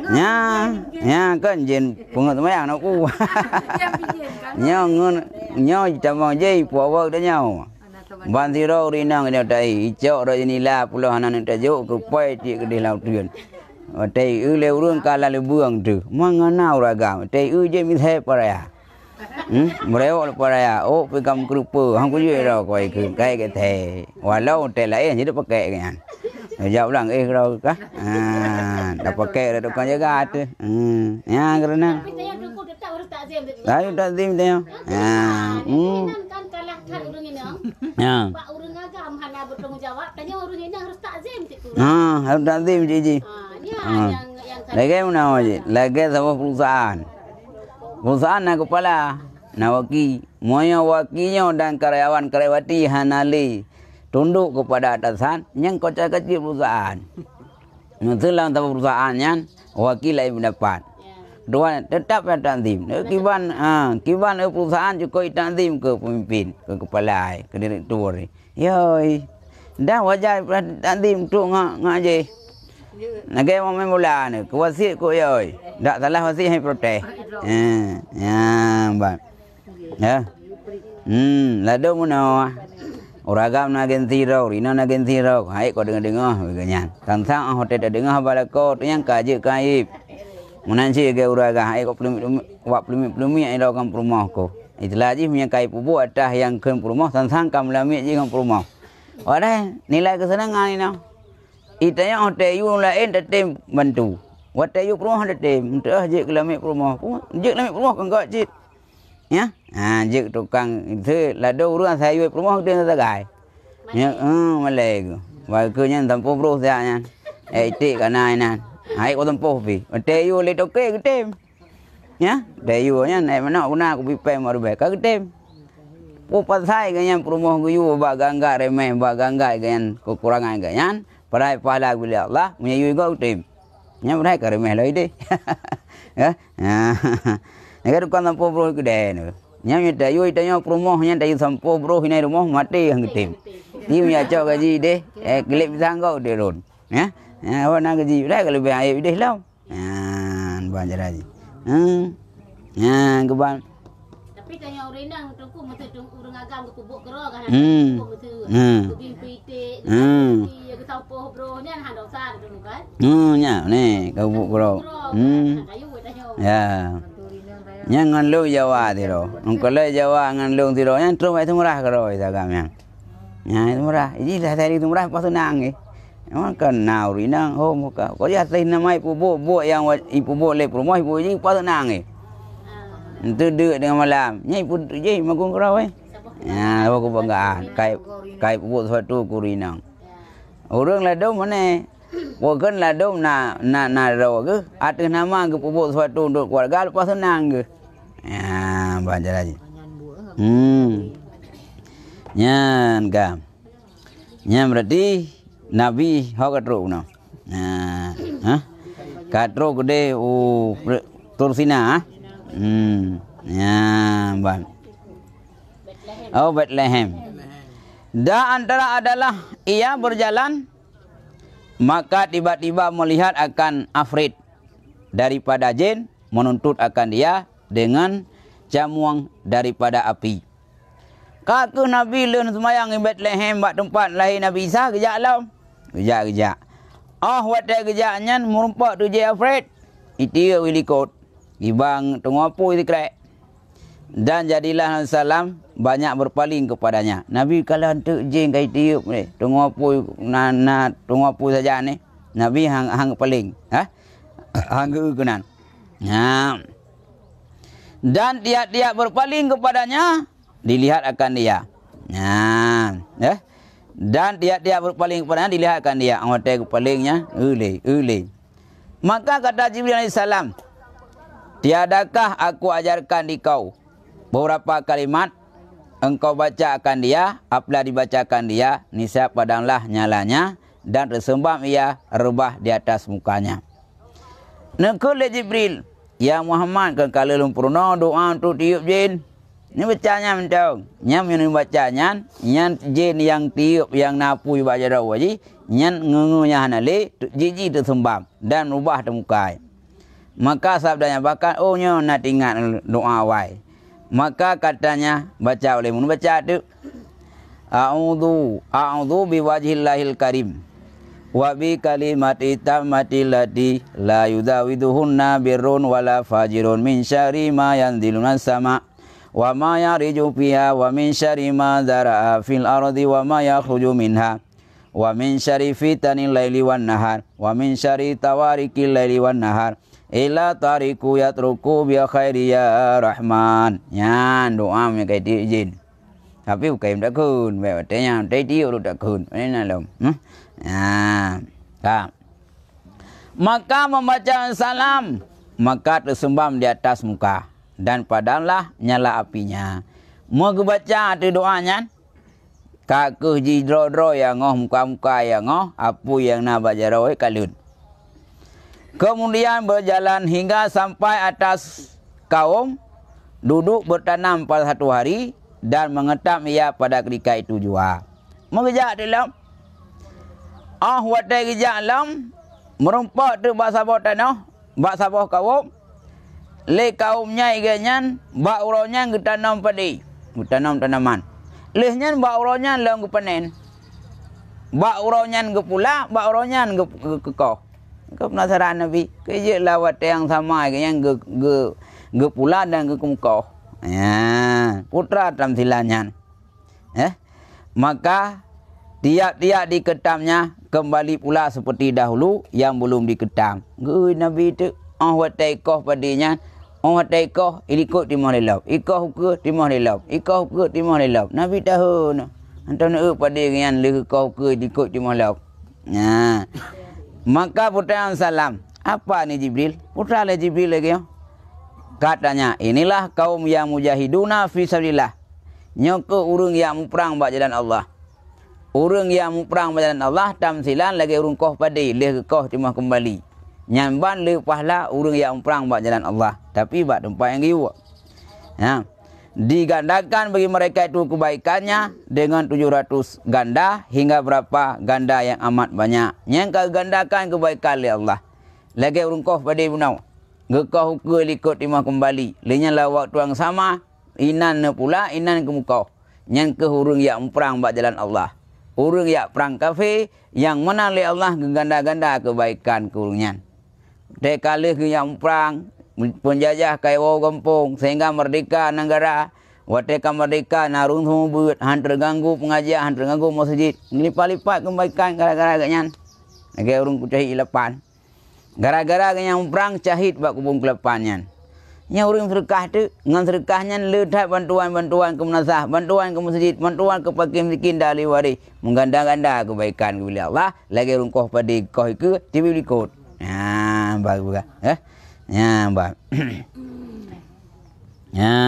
S1: Nya kan jen pungut mayang nak ku. Nyo tamang je puawak dah nyau. Bandiro rinang dia dai icok ro inilah puluh anak tajuk ke pai ti ke dilau tuan. Tai le urang kala le buang tu. Mangana uragam. Tai je mi the paraya. Mereo paraya. Oh pegam kerupa. Hang ku je ro koi ke kai ke the. Walau tai lain je pakai kan. Jawab lang ro kah? Dah pakai dah tukang jaga tu. Ya kerana.
S2: Tapi saya dulu tak urus takzim.
S1: Tahu takzim dia.
S2: Kan kalah kan urang ini.
S1: Ya.
S2: Pak urang agam hana bertanggung jawab. Tanya urang ini harus takzim situ.
S1: Harus takzim je.
S2: Yang
S1: Lagi mana je? Lagi sama perusahaan. Perusahaan nak kepala, nak waki. Moyo wakinya dan karyawan-karyawati hanali tunduk kepada atasan yang kecil-kecil perusahaan. Selang tahu perusahaannya wakil lain mendapat. Doa tetap ya tanzim. Kiban perusahaan juga tanzim ke pemimpin, ke kepala, ke direktur. Yoi. Dah wajar tanzim tu ngaji. Nagai mau main bola ni, wasit ko yoi. Tak salah wasitให้protes. Ya, bang. Ya. Lado muno. Uragam na genti rau, rina na genti rau. Hai ko dengar ganyan. Tantang hotel dengar balako tu yang kaji kaib. Menanci ke uragam hai ko pelumi ai lau kam rumah ko. Itulah ji punya kaib pubu atas yang ke rumah tantang kam lami ji kam rumah. Wadah nilai kesenangan ni no. Itanya hotel yu lain tetem bantu. Hotel yu rumah tetem, entah je ke lami rumah. Je lami rumah kan kau cit. Ya, je tukang itu lado urang saya rumah dia tagai. Ya, malai ke. Wa ke nyan tampo bro saya nyan. Tik kana nan. Hai ko tampo pi. Te yu le toke ke tem. Ya, te yu nyan nai mana guna ku pipai maru be ka ke tem. Po pasai ke nyan rumah ku yu ba gangga remeh ba gangga ke nyan kekurangan ke nyan. Padai pahala bila Allah punya yu go tem. Nya padai ka remeh lai de. Ya. Negara tukang sampo bro gede ni. Nyam nyata yu itanya rumah nya tayu sampo bro hinai rumah mati hang tim. Ni punya cok gaji de kelip sangkau de ron. Ya. Awak nak gaji dah kalau lebih air deh lau. Banjar aja. Keban.
S2: Tapi tanya orang nang tungku mesti urang agam ke pubuk kero kan. Mesti. Bimpi te. Ya ke sampo bro nya hang dok sa dulu kan.
S1: Nya ni ke pubuk kero. Ya. Yang ngan lu Jawa tiro, kalau Jawa ngan lu tiro, yang terus itu murah kalau itu kami yang itu murah, ini dah dari itu murah pas nang emang kan nauri nang, muka, kau lihat saya nama ibu bu yang ibu bu le rumah ibu ini pas nang itu duduk dengan malam, nya ibu je magung kerau ya, aku banggaan, kai ibu suatu kurinang, orang ladau mana? Bukan ladau na rawa ke, atas nama ke ibu suatu untuk keluarga lepas nang ke. Ya, baca aja. Nyan kam. Nyan berarti Nabi hok katro no. Katro gede tursina. Ya, bang. Oh Bethlehem. Da antara adalah ia berjalan maka tiba-tiba melihat akan afrit daripada jin menuntut akan dia dengan jamuang daripada api. Kaku Nabi leun semayang di Bethlehem bak tempat lahir Nabi Isa kejak lau. Kejak. Wadah kejaknya merumpak tu je afrit. Itu wilikot. Ibang tengok apa itu krek. Dan jadilah salam banyak berpaling kepadanya. Nabi kalau untuk jin kai tiup ni, tengok apa tengok apa saja ni. Nabi hang paling, hang keukunan. Dan tiap-tiap berpaling kepadanya dilihat akan dia. Dan tiap-tiap berpaling kepadanya dilihat akan dia. Hotel kepalingnya ule. Maka kata Jibril alaihi salam, tiadakah aku ajarkan di kau beberapa kalimat engkau baca akan dia, apabila dibacakan dia, niscaya padamlah nyalanya dan tersembam ia rebah di atas mukanya. Nekul Jibril, ya Muhammad kan kalau lumpurno doa untuk tiup jin. Ini bacanya mentau. Nyam yang bacanya, nyan jin yang tiup yang napui baca doa ji, nyan ngengunya hanale, jiji tersembam dan rubah temukai. Maka sabdanya bakal nyo nak ingat doa wai. Maka katanya baca oleh mun baca tu a'udzu biwajhillahil karim wa bi kalimati tammati lati la yudawiduhunna birrun wala fajirun min syarri ma yanziluna sama wa ma yariju fiha wa min syarri ma zara'a fil ardi wa ma yakhruju minha wa min syarri fitanil laili wan nahar wa min syarri tawarikil laili wan nahar ila tariku yatruku bi khairi ya rahman. Yan doa me kai ti jin. Tapi bukan dak kun, be tanya tai ti dak kun. Ini nalam. Maka membaca salam, maka tersembam di atas muka dan padamlah nyala apinya. Mau baca tu doanya. Kaku jidro-dro yang ngoh muka-muka yang ngoh, apu yang na baca roe kalun. Kemudian berjalan hingga sampai atas kaum, duduk bertanam pada satu hari dan mengetam ia pada ketika itu jua. Mengejak dalam watai gejak dalam merumpak tu bak sabah tanah, bak sabah kaum. Le kaumnya iganyan bak uronya getanam padi, getanam tanaman. Lehnya bak uronya lang gepanen. Bak uronya gepula, bak uronya gekoh. Kau penasaran Nabi? Kerja lawat yang sama yang ge pula dan ge kumkoh. Ya, putra tamsilannya. Maka tiap-tiap diketamnya kembali pula seperti dahulu yang belum diketam. Ge Nabi itu watai koh padinya. Watai koh ikut timah lelap. Ikoh ke timah lelap. Ikoh ke timah lelap. Nabi tahu no. Antam nak padi yang le koh ke ikut timah lelap. Ya. Maka putra salam, apa ni Jibril? Putra le Jibril lagi. Katanya, inilah kaum yang mujahiduna fi sabilillah. Nyoko urang yang perang bak jalan Allah. Urang yang perang bak jalan Allah tamsilan lagi urang koh padi, leh koh timah kembali. Nyamban le pahala urang yang perang bak jalan Allah, tapi bak tempat yang giwa. Ya. Digandakan bagi mereka itu kebaikannya dengan 700 ganda hingga berapa ganda yang amat banyak. Yang kau gandakan kebaikan oleh Allah. Lagi urungkoh pada bunau. Gekau ke likut timah kembali. Lenya lah waktu yang sama. Inan pula, inan ke mukau. Yang ke urung yang perang bak jalan Allah. Urung yang perang kafir. Yang mana oleh Allah ganda-ganda kebaikan ke urungnya. Dekala ke yang perang. Penjajah kaiwa kampung sehingga merdeka negara. Wateka merdeka narung buat han terganggu pengajian, han terganggu masjid. Lipat-lipat kebaikan gara-gara ganyan. Lagi urung kucahi ilapan. Gara-gara yang perang cahit bak kubung kelapannya. Nya urung sedekah tu ngan sedekahnya ledat bantuan-bantuan ke munazah, bantuan ke masjid, bantuan ke fakir miskin dari wari. Mengganda-ganda kebaikan kepada Allah. Lagi urung koh padi koh ke tibi likut. Ya, bagus bukan? Ya, Mbak. Ya.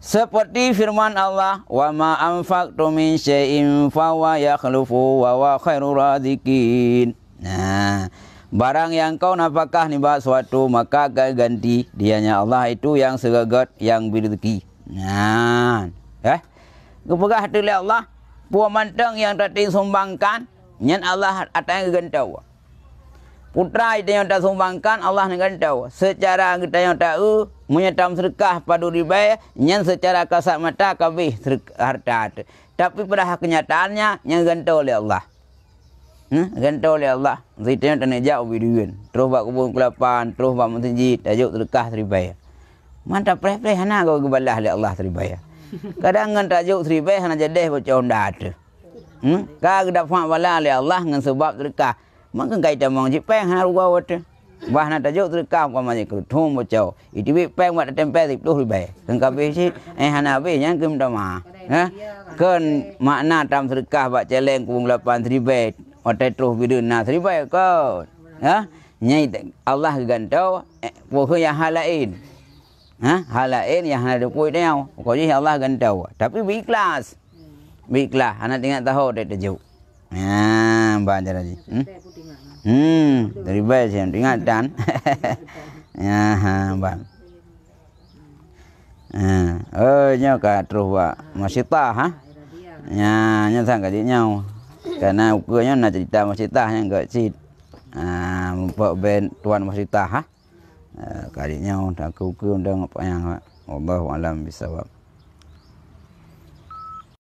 S1: Seperti firman Allah, "Wa ma anfaqtum min syai'in fa huwa yakhlufu wa huwa khairur raziqin." Nah, barang yang kau nafkah ni buat suatu maka akan ganti dianya Allah itu yang segagat yang berezeki. Nah, kepegah hati oleh Allah, puak mantang yang tak disumbangkan, nyan Allah atas gantau. Putra itu yang tak sumbangkan Allah dengan tahu. Secara kita yang tahu menyetam sedekah padu ribai yang secara kasat mata kabeh harta. Tapi pada kenyataannya yang gantau oleh Allah. Gantau oleh Allah. Kita yang tak jauh biduan. Terus bak kubur kelapan, terus bak masjid, tajuk sedekah ribai. Mantap preh-preh hana kau kebalah oleh Allah ribai. Kadang ngan tajuk ribai hana jadi bocor ndak. Kau dapat bala oleh Allah dengan sebab sedekah. Maka kita mau jipeng haru gawat. Bahana tajuk terkam kwa maji kerutum bocau. Itu bi peng buat tempel 10 ribu. Kan kabeh si hana be yang kem dama. Kan makna tam sedekah bak celeng kubung 8 ribu. Otai terus bidun na ribu kau. Nyai Allah gantau pokok yang halain. Halain yang ada puai dia. Pokoknya Allah gantau. Tapi ikhlas. Ikhlas. Anak tengok tahu dia tajuk. Banyak lagi. Dari baik saya ingatan. Ya, bang. Nyoka terus buat masita, Ya, nyata kat nyau. Karena ukurnya nak cerita masita yang kat cid. Membuat band tuan masita, Kali nyau tak ukur undang apa yang Allah alam bisawab.